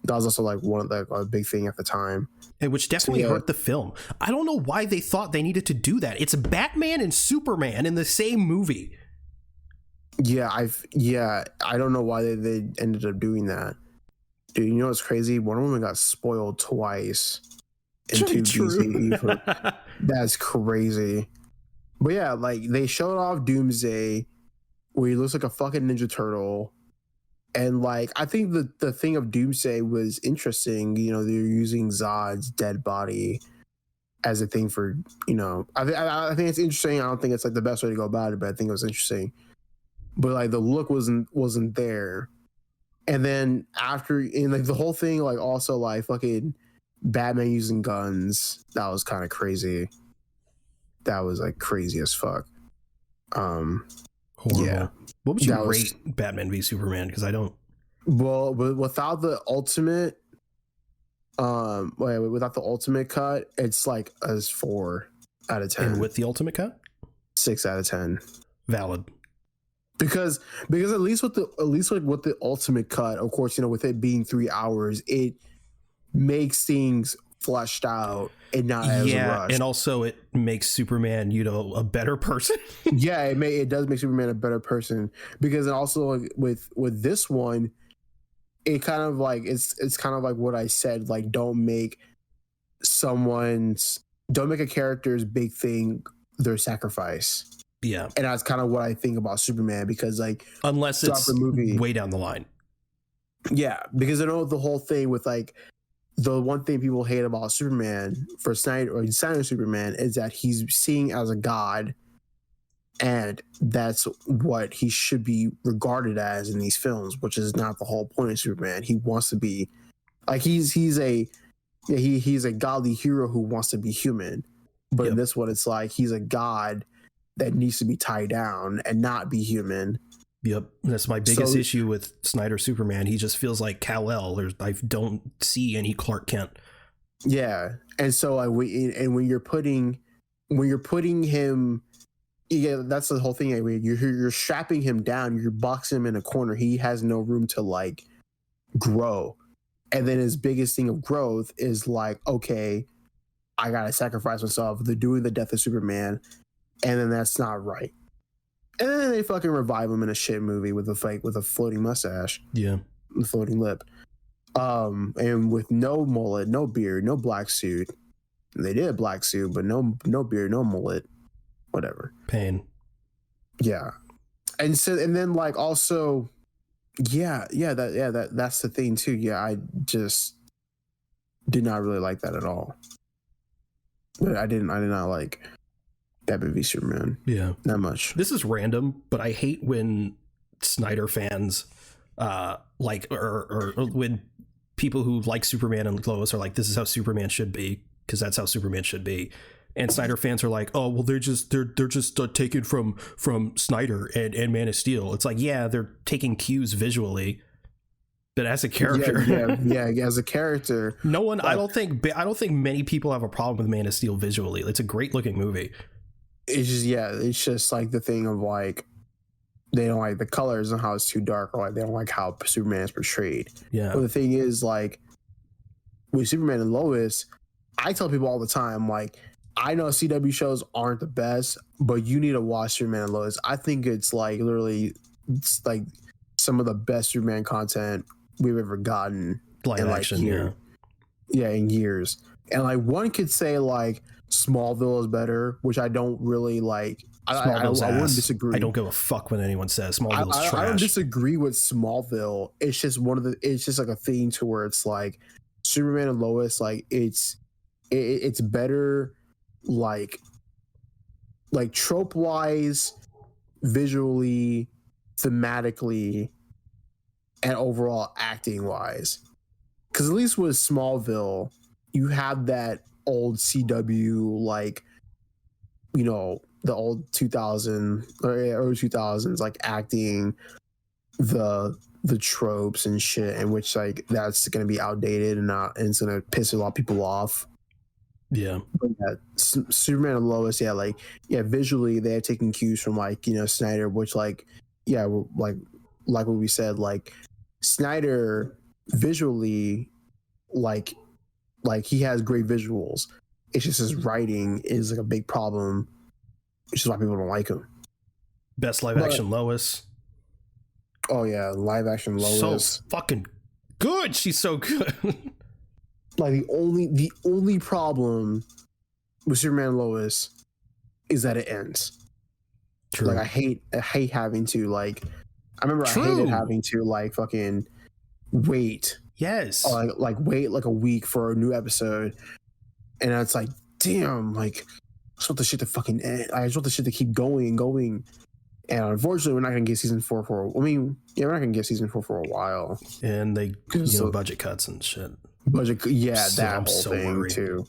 That was also like one of the a big thing at the time, and which definitely hurt the film. I don't know why they thought they needed to do that. It's Batman and Superman in the same movie. I don't know why they ended up doing that. Dude, you know what's crazy? Wonder Woman got spoiled twice in two DCE. That's crazy. But yeah, like they showed off Doomsday, where he looks like a fucking Ninja Turtle. And like, I think the thing of Doomsday was interesting. You know, they're using Zod's dead body as a thing for, you know, I think it's interesting. I don't think it's like the best way to go about it, but I think it was interesting. But like the look wasn't there. And then after, and like the whole thing, like also like fucking Batman using guns, that was kind of crazy. That was like crazy as fuck. Horrible. Yeah. What would you rate Batman v Superman? Because I don't. Well, without the ultimate, without the ultimate cut, it's like a 4 out of 10. And with the ultimate cut, 6 out of 10. Valid. Because at least with the ultimate cut, of course, you know, with it being 3 hours, it makes things fleshed out and not as rushed. And also it makes Superman, you know, a better person. Yeah, it does make Superman a better person, because it also with this one, it kind of like it's kind of like what I said, like don't make a character's big thing their sacrifice. Yeah. And that's kind of what I think about Superman, because like, unless it's the movie way down the line. Yeah, because I know the whole thing with like, the one thing people hate about Superman for Snyder Superman is that he's seen as a god, and that's what he should be regarded as in these films, which is not the whole point of Superman. He wants to be like, he's a godly hero who wants to be human. But in this one, it's like he's a god that needs to be tied down and not be human. Yep, that's my biggest issue with Snyder Superman. He just feels like Kal-El. I don't see any Clark Kent. Yeah, and so like when you're putting him, that's the whole thing. You're strapping him down. You're boxing him in a corner. He has no room to like grow. And then his biggest thing of growth is like, okay, I gotta sacrifice myself. They're doing the death of Superman, and then that's not right. And then they fucking revive him in a shit movie with a floating mustache. Yeah. The floating lip. And with no mullet, no beard, no black suit. They did a black suit, but no beard, no mullet. Whatever. Pain. Yeah. And then like also, that's the thing too. Yeah, I just did not really like that at all. But I did not like Batman v Superman. Yeah. Not much. This is random, but I hate when Snyder fans like or when people who like Superman and Lois are like, this is how Superman should be, because that's how Superman should be. And Snyder fans are like, oh well, they're just taken from Snyder and Man of Steel. It's like, yeah, they're taking cues visually, but as a character, yeah, as a character, no one. I don't think many people have a problem with Man of Steel visually. It's a great looking movie. It's just like the thing of like, they don't like the colors and how it's too dark, or like they don't like how Superman is portrayed. Yeah. But the thing is, like, with Superman and Lois, I tell people all the time, like, I know CW shows aren't the best, but you need to watch Superman and Lois. I think it's like literally, it's like some of the best Superman content we've ever gotten Live in action, like in years. And like one could say like Smallville is better, which I don't really like. I wouldn't disagree. I don't give a fuck when anyone says Smallville's trash. I don't disagree with Smallville. It's just it's just like a thing to where it's like Superman and Lois, like it's better, like trope wise, visually, thematically, and overall acting wise. Because at least with Smallville, you have that old CW, like, you know, the old 2000 or early 2000s, like acting the tropes and shit, in which like that's going to be outdated and it's going to piss a lot of people off. Yeah. But yeah, Superman and Lois, visually they have taken cues from like, you know, Snyder, which like like what we said, like Snyder visually, like he has great visuals. It's just his writing is like a big problem, which is why people don't like him. Best live action Lois. Oh yeah, live action Lois. So fucking good. She's so good. Like the only problem with Superman and Lois is that it ends. True. Like I hate having to like. I remember I hated having to like fucking wait. Yes. Like wait like a week for a new episode, and it's like, damn, like I just want the shit to fucking end. I just want the shit to keep going and going. And unfortunately, we're not gonna get season 4 we're not gonna get season 4 for a while. And they, budget cuts and shit. Budget, that I'm whole so thing worried. too.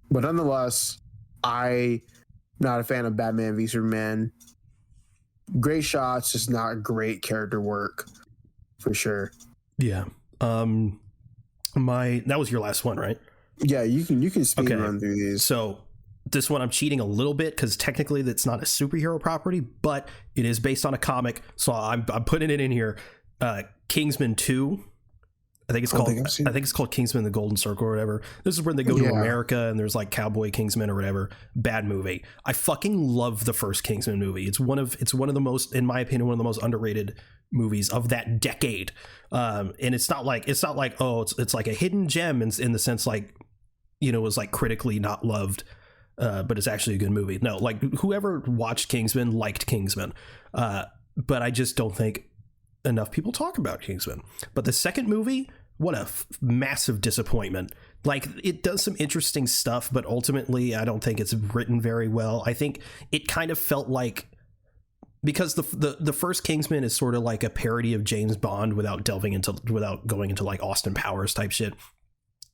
But nonetheless, I'm not a fan of Batman v Superman. Great shots, just not great character work, for sure. Yeah. That was your last one, right? Yeah, you can speed run through these. So this one I'm cheating a little bit because technically that's not a superhero property, but it is based on a comic. So I'm putting it in here. Kingsman 2. I think it's called Kingsman: The Golden Circle or whatever. This is where they go to America and there's like cowboy Kingsmen or whatever. Bad movie. I fucking love the first Kingsman movie. It's one of the most, in my opinion, one of the most underrated movies of that decade. And it's not like it's like a hidden gem in the sense like, you know, it was like critically not loved, but it's actually a good movie. No, like whoever watched Kingsman liked Kingsman, but I just don't think enough people talk about Kingsman. But the second movie, what a massive disappointment. Like, it does some interesting stuff, but ultimately I don't think it's written very well. I think it kind of felt like, because the first Kingsman is sort of like a parody of James Bond without going into like Austin Powers type shit.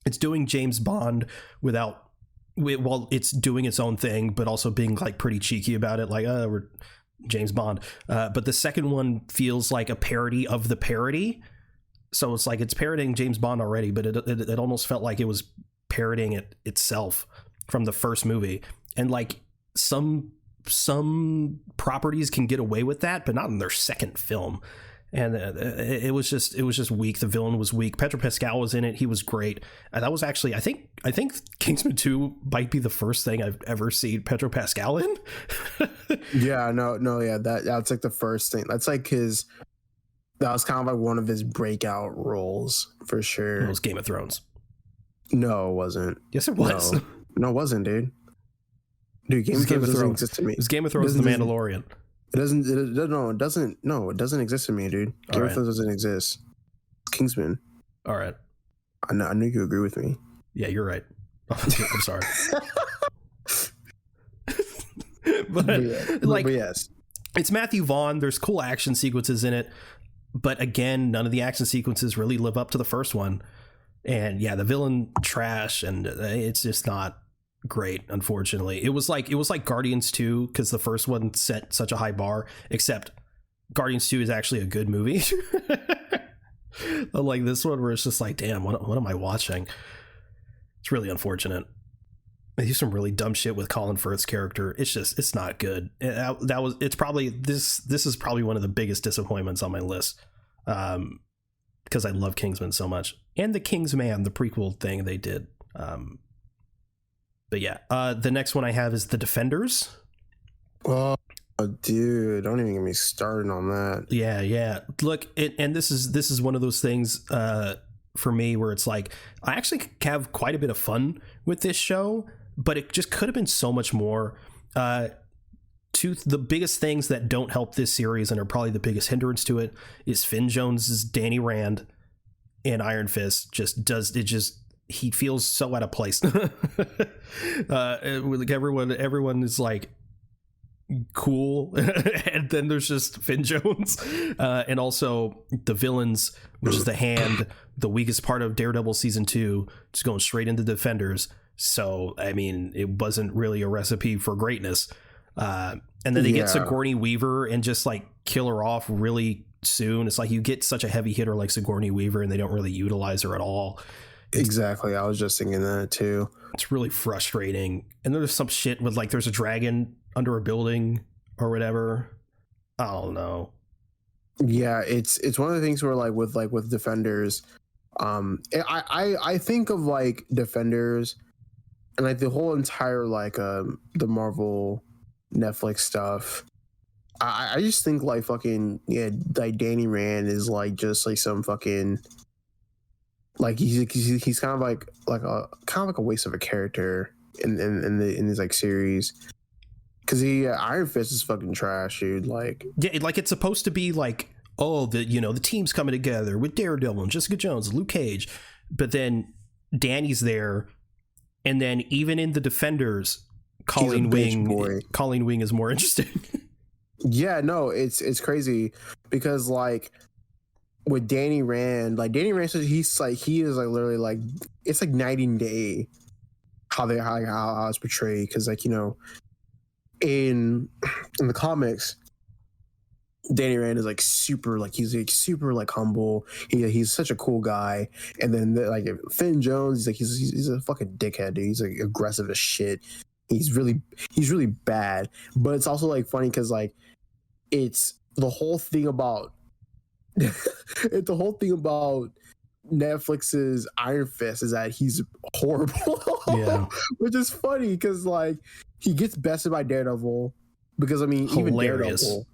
It's doing James Bond while it's doing its own thing, but also being like pretty cheeky about it, like, we're James Bond. But the second one feels like a parody of the parody. So it's like it's parodying James Bond already, but it almost felt like it was parodying it itself from the first movie. And like some properties can get away with that, but not in their second film. And it was just weak. The villain was weak. Pedro Pascal was in it. He was great. And that was actually, I think Kingsman 2 might be the first thing I've ever seen Pedro Pascal in. Yeah, that's like the first thing. That's like that was kind of like one of his breakout roles for sure. It was Game of Thrones. No, it wasn't. Yes, it was. No, it wasn't, dude. Dude, Game of Thrones doesn't exist to me. It was Game of Thrones and The Mandalorian. It doesn't exist to me, dude. Game of Thrones doesn't exist. Kingsman. All right. I knew you agree with me. Yeah, you're right. I'm sorry. but yes, it's Matthew Vaughn. There's cool action sequences in it, but again, none of the action sequences really live up to the first one. And yeah, the villain trash, and it's just not great. Unfortunately, it was like Guardians 2, because the first one set such a high bar, except Guardians 2 is actually a good movie. Like this one, where it's just like, damn, what am I watching? It's really unfortunate. They do some really dumb shit with Colin Firth's character. It's not good. This is probably one of the biggest disappointments on my list, because I love Kingsman so much. and The King's Man, the prequel thing they did. But yeah, the next one I have is The Defenders. Oh, dude, don't even get me started on that. Yeah. Look, and this is one of those things for me where it's like I actually have quite a bit of fun with this show, but it just could have been so much more. Two the biggest things that don't help this series and are probably the biggest hindrance to it is Finn Jones's Danny Rand in Iron Fist he feels so out of place. Like everyone is like cool, and then there's just Finn Jones, and also the villains, which is the Hand, the weakest part of Daredevil season 2, just going straight into Defenders. So I mean, it wasn't really a recipe for greatness. And then they get Sigourney Weaver and just like kill her off really soon. It's like you get such a heavy hitter like Sigourney Weaver and they don't really utilize her at all. Exactly. I was just thinking that too. It's really frustrating. And there's some shit with like there's a dragon under a building or whatever. I don't know. Yeah, it's one of the things where with Defenders, I think of like Defenders and like the whole entire like the Marvel Netflix stuff. I just think like fucking like Danny Rand is like just like some fucking like he's kind of like a waste of a character in this like series, because Iron Fist is fucking trash, dude. Like like it's supposed to be like, oh, the team's coming together with Daredevil and Jessica Jones and Luke Cage, but then Danny's there, and then even in the Defenders, Colleen Wing is more interesting. Yeah, no, it's crazy because like with Danny Rand says he is like literally like it's like night and day how it's portrayed, because like in the comics Danny Rand is like super like he's like super like humble. He's such a cool guy, and then like Finn Jones, he's a fucking dickhead, dude. He's like aggressive as shit. He's really bad, but it's also like funny because like it's the whole thing about Netflix's Iron Fist is that he's horrible. Yeah. Which is funny because like he gets bested by Daredevil, because I mean hilarious. Even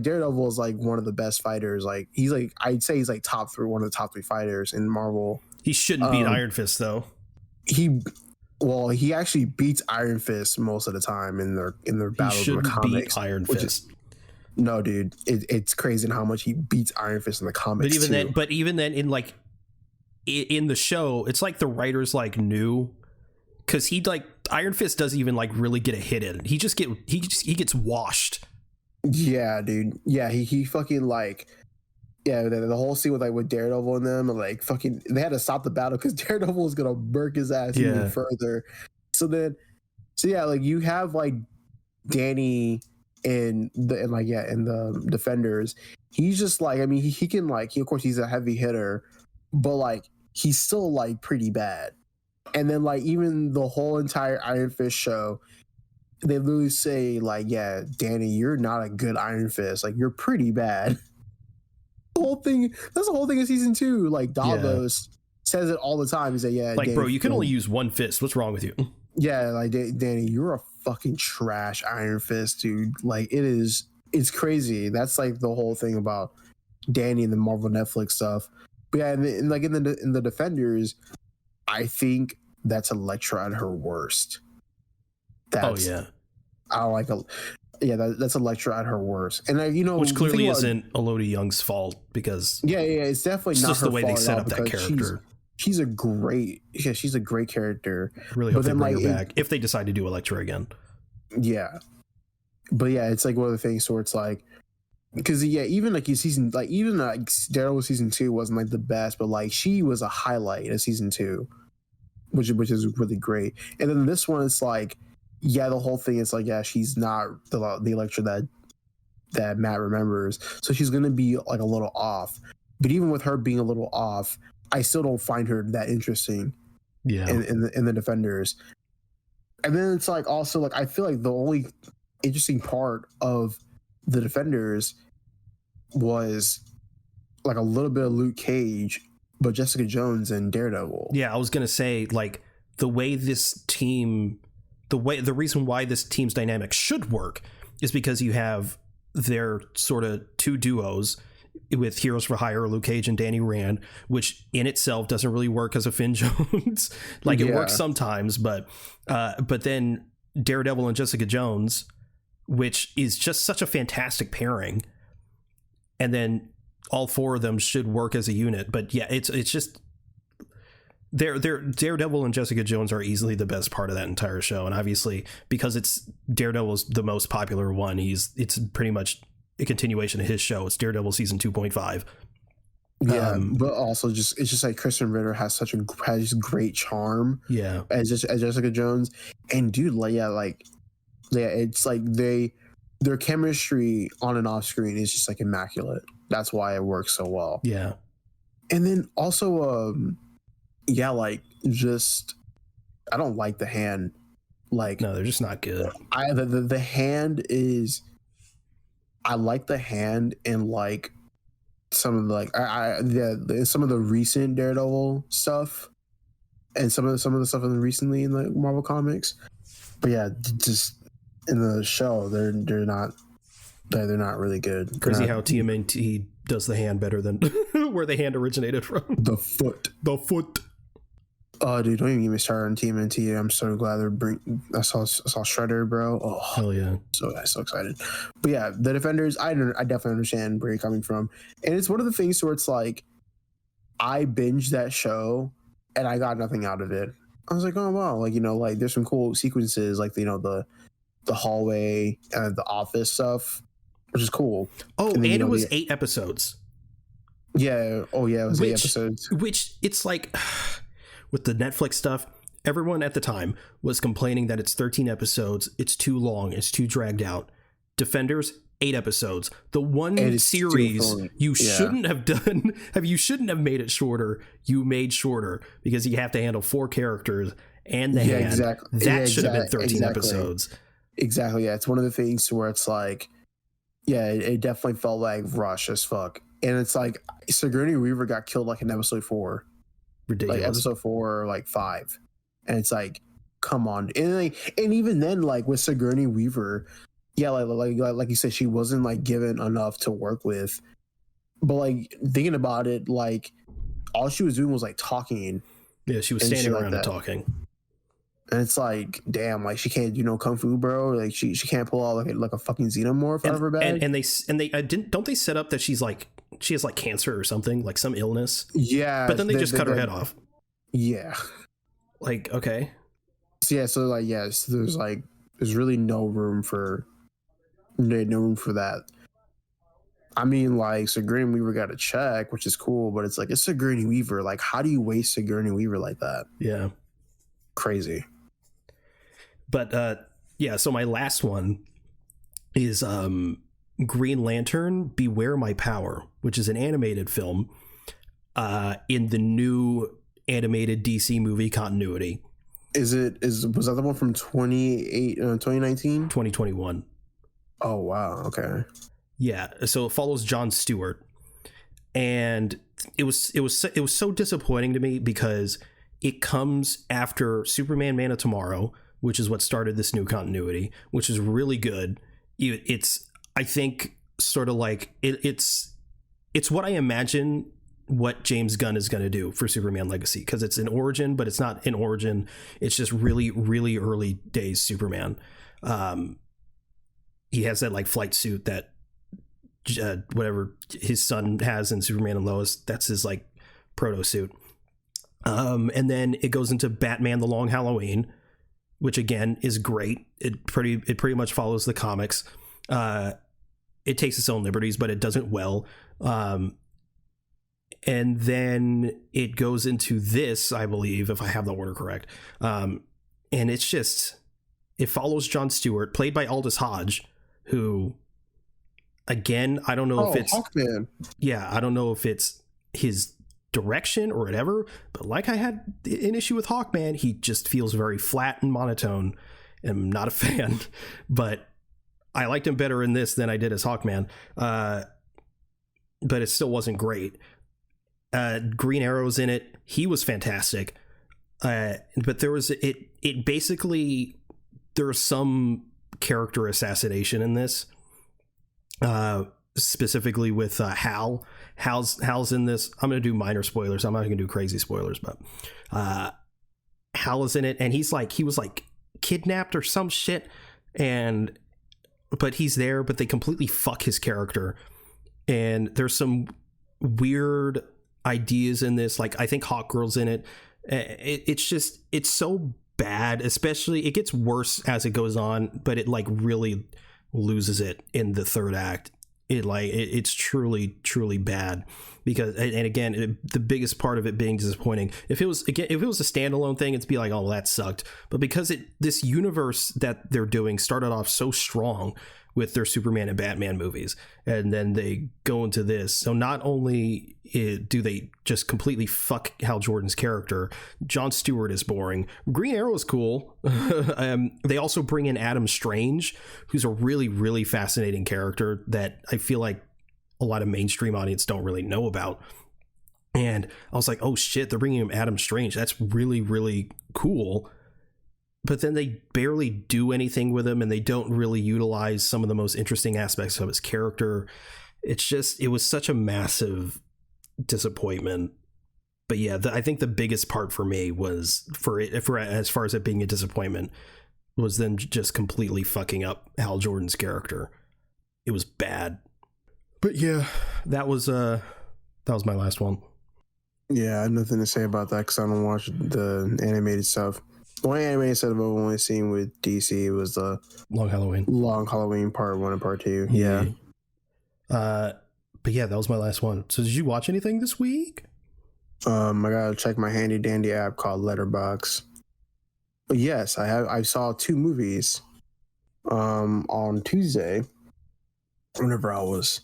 Daredevil is like one of the best fighters. Like he's like, I'd say he's like one of the top 3 fighters in Marvel. He shouldn't beat Iron Fist though. He actually beats Iron Fist most of the time in their battles in the comics. Beat Iron Fist. No, dude, it's crazy how much he beats Iron Fist in the comics. But even then, in like in the show, it's like the writers like knew, because he like Iron Fist doesn't even like really get a hit in. He gets washed. Yeah, dude. Yeah, he fucking like. Yeah, the whole scene with Daredevil and them, like fucking, they had to stop the battle because Daredevil was gonna murk his ass even further. So yeah, like you have like Danny in the Defenders. He's just like, I mean, he can like, of course he's a heavy hitter, but like he's still like pretty bad. And then like even the whole entire Iron Fist show, they literally say like, yeah, Danny, you're not a good Iron Fist. Like you're pretty bad. That's the whole thing of season 2. Like Davos says it all the time. He's like, yeah, like, Danny, bro, you can only use one fist. What's wrong with you? Yeah, like Danny, you're a fucking trash Iron Fist, dude. Like it's crazy. That's like the whole thing about Danny and the Marvel Netflix stuff. But yeah, in the Defenders, I think that's Elektra at her worst. That's Elektra at her worst, and which clearly isn't Elodie Young's fault, because it's definitely not just her the way fault they set up that character. She's a great character. Really hope they bring her back if they decide to do Elektra again. Yeah, but yeah, it's like one of the things where it's like, because even like Daredevil season 2 wasn't like the best, but like she was a highlight of season 2, which is really great. And then this one, it's like, yeah, the whole thing is like, yeah, she's not the Elektra that Matt remembers, so she's gonna be like a little off. But even with her being a little off, I still don't find her that interesting. Yeah, in the Defenders. And then it's like also like I feel like the only interesting part of the Defenders was like a little bit of Luke Cage, but Jessica Jones and Daredevil. Yeah, I was gonna say, like, the reason why this team's dynamic should work is because you have their sort of two duos with Heroes for Hire, Luke Cage and Danny Rand, which in itself doesn't really work as a Finn Jones. Like, it works sometimes, but then Daredevil and Jessica Jones, which is just such a fantastic pairing, and then all four of them should work as a unit. But yeah, it's just Daredevil and Jessica Jones are easily the best part of that entire show, and obviously because it's Daredevil's the most popular one, it's pretty much a continuation of his show. It's Daredevil season 2.5. Yeah, but also it's just like Kristen Ritter has great charm. Yeah, as Jessica Jones, and dude, it's like their chemistry on and off screen is just like immaculate. That's why it works so well. Yeah, and then also, just I don't like the hand. Like, no, they're just not good. The hand is. I like the hand in like some of the some of the recent Daredevil stuff, and some of the stuff recently in the Marvel comics. But yeah, just in the show, they're not really good. Crazy how TMNT does the hand better than where the hand originated from. The foot. Oh, dude, don't even get me started on TMNT. I'm so glad I saw Shredder, bro. Oh, hell yeah! So excited. But yeah, the Defenders. I definitely understand where you're coming from, and it's one of the things where it's like, I binged that show and I got nothing out of it. I was like, oh wow, like, like there's some cool sequences, like the hallway and the office stuff, which is cool. Oh, and it was 8 episodes. Yeah. Oh yeah, it was 8 episodes. Which it's like. With the Netflix stuff, everyone at the time was complaining that it's 13 episodes, it's too long, it's too dragged out. Defenders, 8 episodes. The one series you shouldn't have done, you shouldn't have made it shorter, you made shorter, because you have to handle 4 characters and the hand. Exactly. That should have been 13 episodes. Exactly, yeah. It's one of the things where it's like, yeah, it definitely felt like rush as fuck. And it's like, Sigourney Weaver got killed like in episode 4. Ridiculous. Like episode 4 or like 5, and it's like, come on. And even then, like with Sigourney Weaver, yeah, like you said, she wasn't like given enough to work with. But like thinking about it, like all she was doing was like talking. Yeah, she was standing around and talking. And it's like, damn, like she can't do no kung fu, bro. Like she can't pull out like a fucking xenomorph out of her bag. And they don't they set up that she has like cancer or something, like some illness. Yeah, but then they just cut her head off. Yeah, like, okay. So like, yes, there's really no room for that. I mean, like, Sigourney Weaver got a check, which is cool, but it's like, it's Sigourney Weaver. Like, how do you waste Sigourney Weaver like that? Yeah, crazy. But yeah, so my last one is Green Lantern Beware My Power, which is an animated film in the new animated DC movie continuity. Was that the one from 2019? 2021. Oh wow, okay. Yeah, so it follows Jon Stewart, and it was so disappointing to me because it comes after Superman Man of Tomorrow, which is what started this new continuity, which is really good. It's, I think, sort of like it's what I imagine what James Gunn is going to do for Superman Legacy, because it's an origin, but it's not an origin. It's just really, really early days Superman. He has that like flight suit that whatever his son has in Superman and Lois, that's his like proto suit. And then it goes into Batman The Long Halloween, which again is great. It pretty much follows the comics. It takes its own liberties, but it does it well. And then it goes into this, I believe, if I have the order correct. And it's just, it follows Jon Stewart, played by Aldous Hodge, who, again, I don't know if it's Hawkman. Yeah, I don't know if it's his direction or whatever, but like I had an issue with Hawkman, he just feels very flat and monotone, and I'm not a fan. But I liked him better in this than I did as Hawkman, but it still wasn't great. Green Arrow's in it. He was fantastic. But there was it basically, there was some character assassination in this, specifically with Hal's in this. I'm going to do minor spoilers. I'm not going to do crazy spoilers, but Hal is in it, and he was like kidnapped or some shit, but he's there, but they completely fuck his character. And there's some weird ideas in this. Like, I think Hawkgirl's in it. It's so bad, especially it gets worse as it goes on, but it like really loses it in the third act. It's truly bad, because, and again, the biggest part of it being disappointing. If it was a standalone thing, it'd be like, oh, that sucked. But because this universe that they're doing started off so strong with their Superman and Batman movies, and then they go into this. So not only do they just completely fuck Hal Jordan's character, Jon Stewart is boring. Green Arrow is cool. They also bring in Adam Strange, who's a really, really fascinating character that I feel like a lot of mainstream audience don't really know about. And I was like, oh shit, they're bringing in Adam Strange. That's really, really cool. But then they barely do anything with him, and they don't really utilize some of the most interesting aspects of his character. It was such a massive disappointment. But yeah, I think the biggest part for me was for as far as it being a disappointment, was them just completely fucking up Hal Jordan's character. It was bad. But yeah, that was my last one. Yeah, I have nothing to say about that because I don't watch the animated stuff. The only animated stuff I've only seen with DC was the Long Halloween Part 1 and Part 2. Yeah. But yeah, that was my last one. So did you watch anything this week? I gotta check my handy dandy app called Letterboxd. But yes, I saw 2 movies on Tuesday whenever I was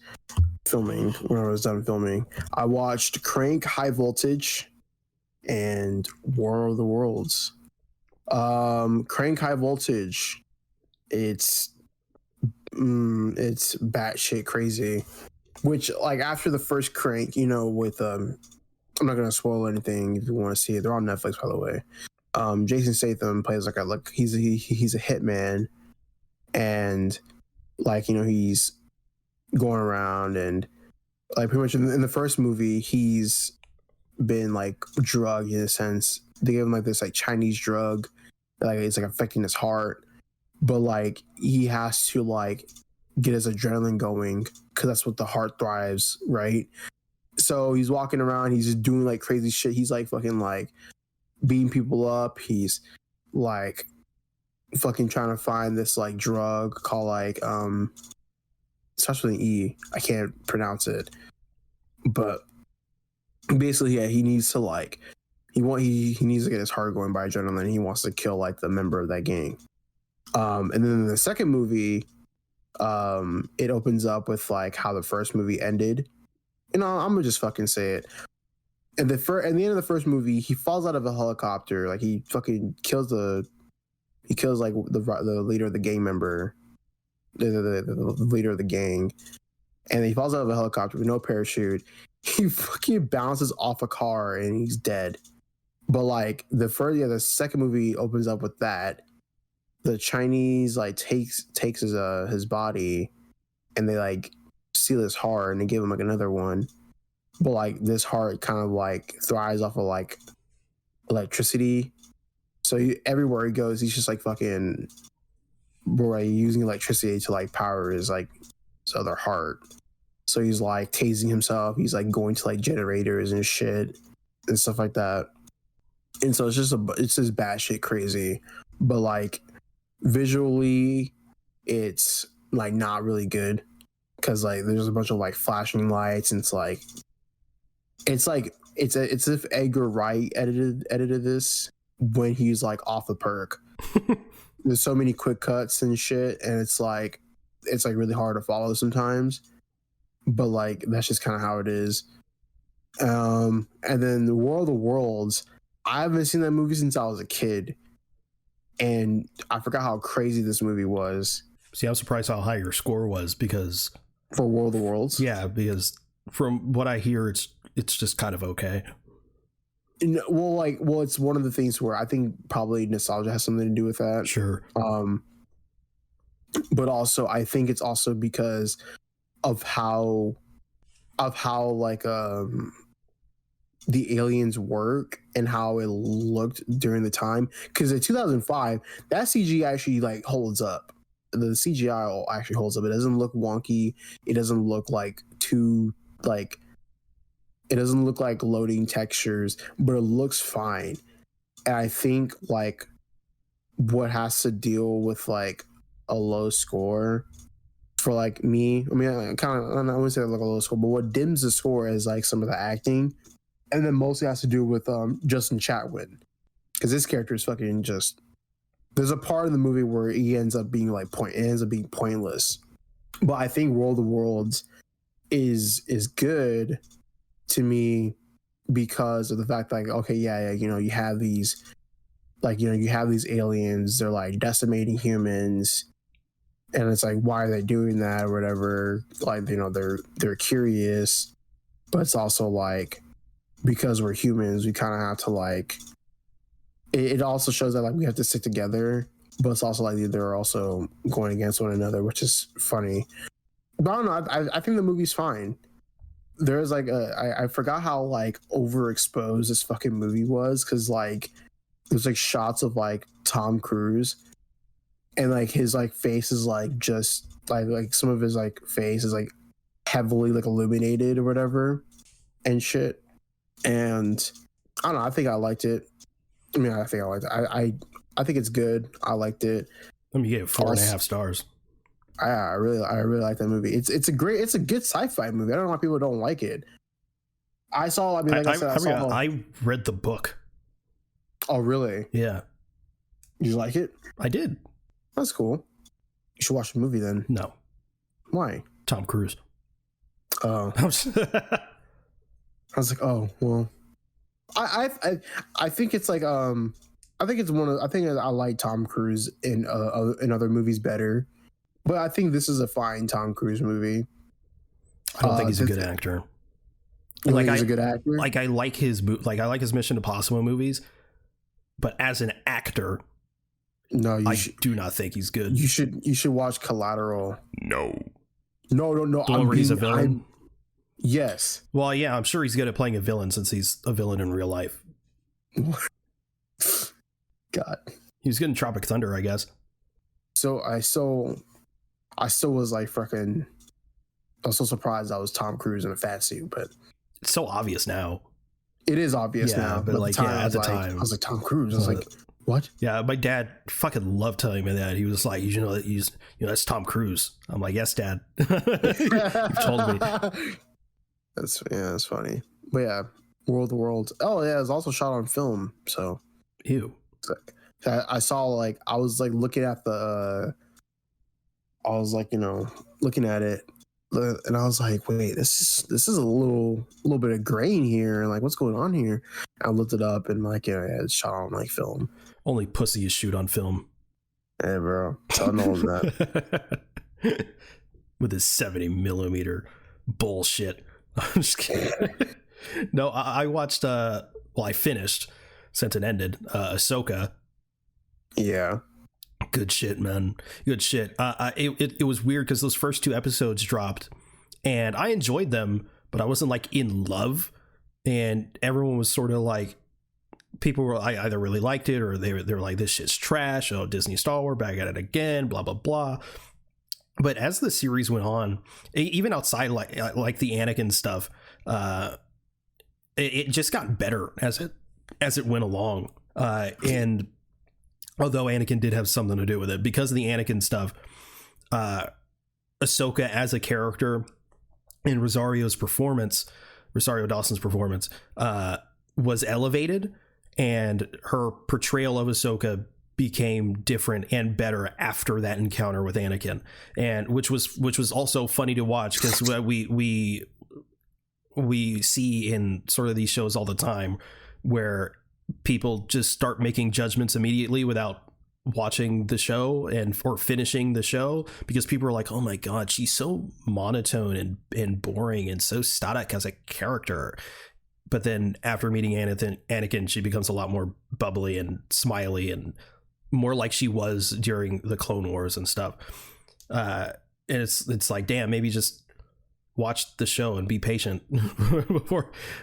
done filming. I watched Crank High Voltage and War of the Worlds. Crank High Voltage, it's batshit crazy, which, like, after the first Crank, with I'm not gonna spoil anything if you want to see it. They're on Netflix, by the way. Jason Statham plays he's a hitman, and he's going around, and like pretty much in the first movie he's been like drugged, in a sense. They gave him like this like Chinese drug, like it's like affecting his heart, but like he has to like get his adrenaline going because that's what the heart thrives, right? So he's walking around, he's just doing like crazy shit. He's like fucking like beating people up. He's like fucking trying to find this like drug called like starts with an E. I can't pronounce it, but basically, yeah, he needs to like he needs to get his heart going by adrenaline. He wants to kill like the member of that gang. And then in the second movie, it opens up with like how the first movie ended. I'm gonna just fucking say it. And at the end of the first movie, he falls out of a helicopter. Like he fucking kills like the leader of the gang member, the leader of the gang, and he falls out of a helicopter with no parachute. He fucking bounces off a car and he's dead. But like the second movie opens up with that. The Chinese like takes his body, and they like steal his heart and they give him like another one. But like this heart kind of like thrives off of like electricity. So everywhere he goes, he's just like fucking using electricity to like power his other heart. So he's like tasing himself. He's like going to like generators and shit and stuff like that. And so it's just batshit crazy. But like visually, it's like not really good because like there's a bunch of like flashing lights, and it's as if Edgar Wright edited this when he's like off the perk. There's so many quick cuts and shit, and it's like really hard to follow sometimes. But like that's just kind of how it is. And then the War of the Worlds, I haven't seen that movie since I was a kid, and I forgot how crazy this movie was. See, I'm surprised how high your score was, because for War of the Worlds, yeah, because from what I hear, it's just kind of okay. Well, it's one of the things where I think probably nostalgia has something to do with that. Sure. But also I think it's also because of how like the aliens work and how it looked during the time. Because in 2005, that CG actually like holds up. The CGI actually holds up. It doesn't look wonky. It doesn't look like too like. It doesn't look like loading textures, but it looks fine. And I think like what has to deal with like a low score for like me. I mean, I wouldn't say like a low score, but what dims the score is like some of the acting, and then mostly has to do with Justin Chatwin, because this character is fucking just. There's a part of the movie where he ends up being pointless, but I think World of Worlds is good to me because of the fact that, like, okay, yeah, you know, you have these aliens, they're like decimating humans, and it's like, why are they doing that or whatever? Like, you know, they're curious, but it's also like, because we're humans, we kind of have to like. It also shows that like we have to stick together, but it's also like they're also going against one another, which is funny. But I don't know. I think the movie's fine. There's like I forgot how like overexposed this fucking movie was, because like there's like shots of like Tom Cruise, and like his like face is like just like some of his like face is like heavily like illuminated or whatever and shit. And I don't know. I think I liked it. I mean, I think I liked it. I think it's good. I liked it. Let me give it 4.5 stars. I really like that movie. It's a good sci-fi movie. I don't know why people don't like it. I read the book. Oh, really? Yeah. Did you like it? I did. That's cool. You should watch the movie then. No. Why? Tom Cruise. Oh. I was like, oh well. I think it's like I think I like Tom Cruise in other movies better. But I think this is a fine Tom Cruise movie. I don't think he's a good actor. He's a good actor. Like I like his Mission Impossible movies, but as an actor, no, I do not think he's good. You should watch Collateral. No. The one where he's a villain. Yes. Well, yeah, I'm sure he's good at playing a villain since he's a villain in real life. God. He was good in Tropic Thunder, I guess. So I still was like fucking. I was so surprised I was Tom Cruise in a fat suit, but it's so obvious now. It is obvious now, but like, at the time, I was like Tom Cruise. I was like, what? Yeah, my dad fucking loved telling me that. He was like, you know, that's Tom Cruise. I'm like, yes, Dad. You've told me. That's funny. But yeah, World of Worlds. Oh yeah, it's also shot on film. So, ew. I saw like I was like looking at the. I was like, you know, looking at it, and I was like, wait, this is a little bit of grain here. Like, what's going on here? I looked it up, and like, yeah, it's shot on like film. Only pussy is shoot on film. Yeah, bro. Tell no one that. With his 70mm bullshit. I'm just kidding. No, I watched. I finished since it ended. Ahsoka. Yeah. Good shit, man. Good shit. It was weird because those first 2 episodes dropped, and I enjoyed them, but I wasn't like in love. And everyone was sort of like, people were either really liked it or they were like, this shit's trash. Oh, Disney Star Wars, back at it again. Blah blah blah. But as the series went on, even outside like the Anakin stuff, it just got better as it went along. And although Anakin did have something to do with it, because of the Anakin stuff, Ahsoka as a character and Rosario Dawson's performance, was elevated, and her portrayal of Ahsoka became different and better after that encounter with Anakin, and which was also funny to watch, because we see in sort of these shows all the time where people just start making judgments immediately without watching the show or finishing the show, because people are like, oh my god, she's so monotone and boring and so static as a character, but then after meeting Anakin, she becomes a lot more bubbly and smiley and more like she was during the Clone Wars and stuff. And it's like, damn, maybe just watch the show and be patient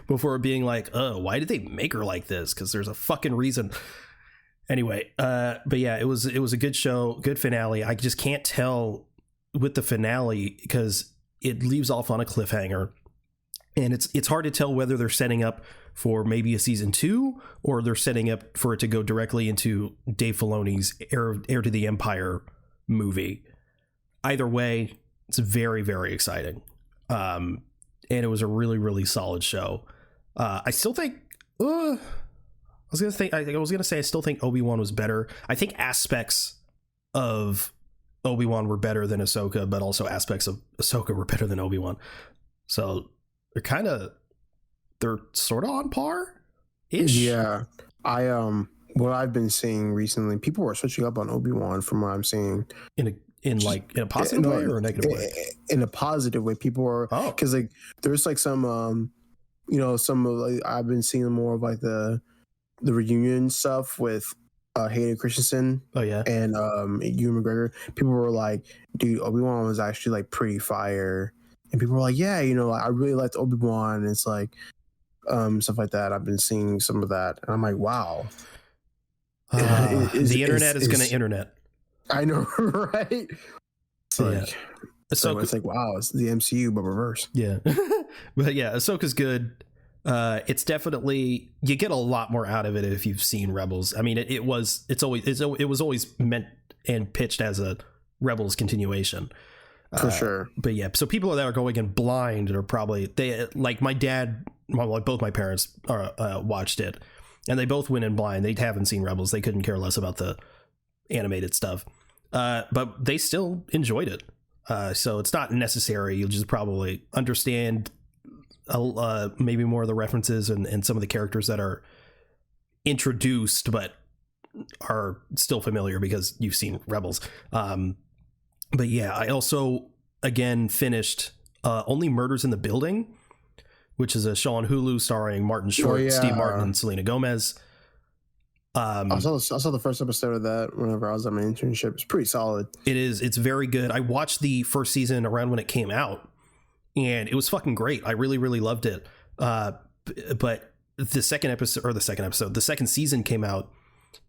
before being like, oh, why did they make her like this? Because there's a fucking reason. Anyway, but yeah, it was a good show, good finale. I just can't tell with the finale because it leaves off on a cliffhanger, and it's hard to tell whether they're setting up for maybe a season 2 or they're setting up for it to go directly into Dave Filoni's Heir to the Empire movie. Either way, it's very, very exciting. And it was a really, really solid show. I still think, I was gonna say I still think Obi-Wan was better. I think aspects of Obi-Wan were better than Ahsoka, but also aspects of Ahsoka were better than Obi-Wan. So they're sort of on par ish. Yeah. What I've been seeing recently, people are switching up on Obi-Wan from what I'm seeing. In a positive way or a negative way? In a positive way. People are, because like there's like some some of like, I've been seeing more of like the reunion stuff with Hayden Christensen. Oh yeah. And Ewan McGregor. People were like, dude, Obi-Wan was actually like pretty fire. And people were like, yeah, I really liked Obi-Wan. And it's like stuff like that. I've been seeing some of that. And I'm like, wow. The internet is going to internet. I know, right? It's like, so it's like, wow, it's the MCU but reverse. Yeah. But yeah, Ahsoka's good. It's definitely, you get a lot more out of it if you've seen Rebels. I mean, it was always meant and pitched as a Rebels continuation. For sure. But yeah, so people that are going in blind are probably, they like my dad, both my parents watched it, and they both went in blind. They haven't seen Rebels. They couldn't care less about the animated stuff, but they still enjoyed it. So it's not necessary. You'll just probably understand maybe more of the references and some of the characters that are introduced but are still familiar because you've seen Rebels. But yeah, I also again finished Only Murders in the Building, which is a show on Hulu starring Martin Short, Steve Martin, and Selena Gomez. I saw the first episode of that whenever I was at my internship. It's pretty solid. It is. It's very good. I watched the first season around when it came out, and it was fucking great. I really, really loved it. But the second season came out,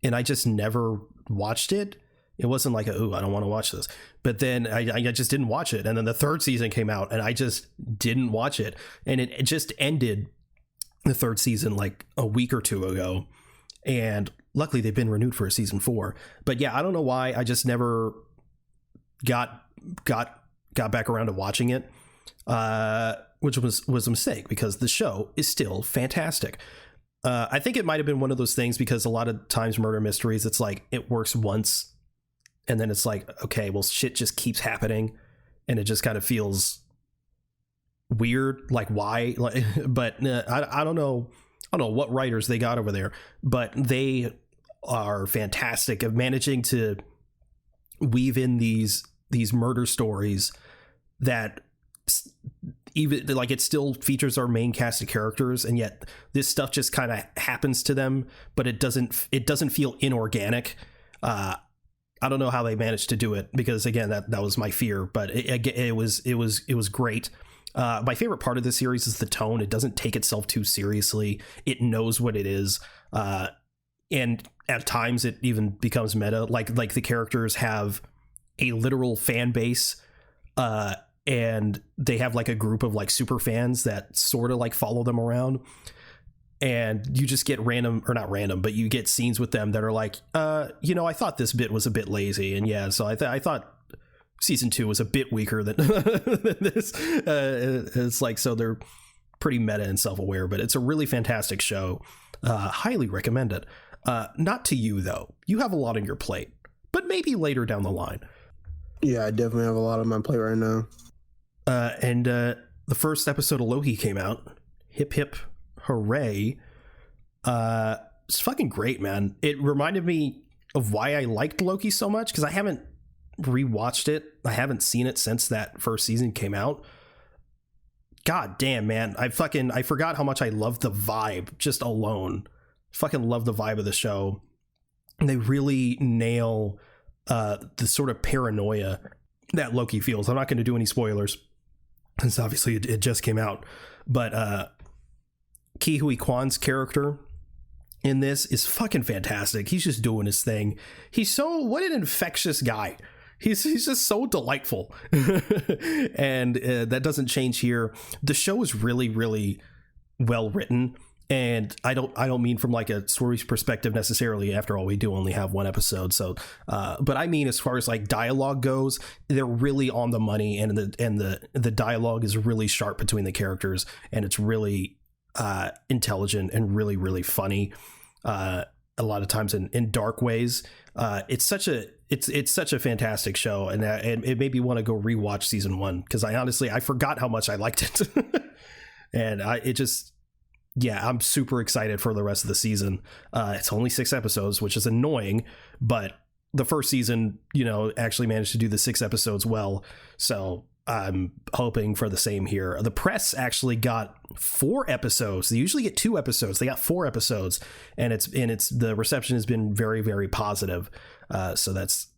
and I just never watched it. It wasn't like, ooh, I don't want to watch this. But then I just didn't watch it. And then the third season came out, and I just didn't watch it. And it just ended, the third season, like a week or two ago. And luckily they've been renewed for a season 4. But yeah, I don't know why I just never got back around to watching it, which was a mistake because the show is still fantastic. I think it might have been one of those things because a lot of times murder mysteries, it's like it works once and then it's like, okay, well, shit just keeps happening and it just kind of feels weird. Like why? Like, but I don't know. I don't know what writers they got over there, but they are fantastic at managing to weave in these murder stories that even like it still features our main cast of characters, and yet this stuff just kind of happens to them, but it doesn't feel inorganic. I don't know how they managed to do it because again, that was my fear, but it was great. My favorite part of this series is the tone. It doesn't take itself too seriously. It knows what it is. And at times it even becomes meta. Like the characters have a literal fan base. And they have like a group of like super fans that sort of like follow them around. And you just get not random, but you get scenes with them that are like, I thought this bit was a bit lazy. And yeah, so I thought season 2 was a bit weaker than this. It's like, so they're pretty meta and self-aware, but it's a really fantastic show. Highly recommend it. Not to you though. You have a lot on your plate, but maybe later down the line. Yeah, I definitely have a lot on my plate right now. And the first episode of Loki came out. Hip hip hooray. It's fucking great, man. It reminded me of why I liked Loki so much, because I haven't rewatched it. I haven't seen it since that first season came out. God damn, man. I forgot how much I love the vibe just alone. Fucking love the vibe of the show. And they really nail the sort of paranoia that Loki feels. I'm not going to do any spoilers, since obviously it just came out. But Ke Huy Quan's character in this is fucking fantastic. He's just doing his thing. What an infectious guy. He's just so delightful. And that doesn't change here. The show is really, really well written. And I don't mean from like a story's perspective necessarily. After all, we do only have one episode. So, but I mean, as far as like dialogue goes, they're really on the money, and the dialogue is really sharp between the characters, and it's really intelligent and really, really funny. A lot of times in dark ways. It's such a fantastic show, and it made me want to go rewatch season 1, because I forgot how much I liked it. And I'm super excited for the rest of the season. It's only 6 episodes, which is annoying, but the first season, actually managed to do the 6 episodes well. So I'm hoping for the same here. The press actually got 4 episodes. They usually get 2 episodes. They got 4 episodes, and the reception has been very, very positive. So that's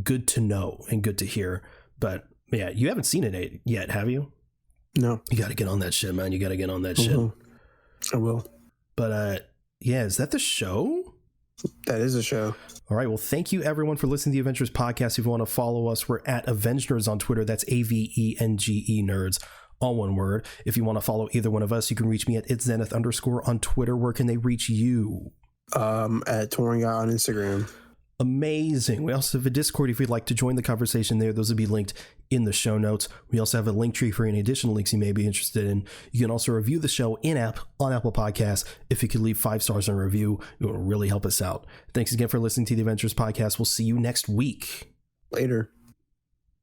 good to know and good to hear. But yeah, you haven't seen it yet, have you? No. You got to get on that shit, man. You got to get on that shit. I will. But yeah, is that the show? That is a show. All right. Well, thank you everyone for listening to the Avengers podcast. If you want to follow us, we're at Avengenerds on Twitter. That's AVENGE nerds, all one word. If you want to follow either one of us, you can reach me at @itzenith_ on Twitter. Where can they reach you? At Touring Guy on Instagram. Amazing. We also have a Discord if you'd like to join the conversation there. Those will be linked in the show notes. We also have a link tree for any additional links you may be interested in. You can also review the show in-app on Apple Podcasts. If you could leave 5 stars in a review, it will really help us out. Thanks again for listening to the Avengers podcast. We'll see you next week. Later.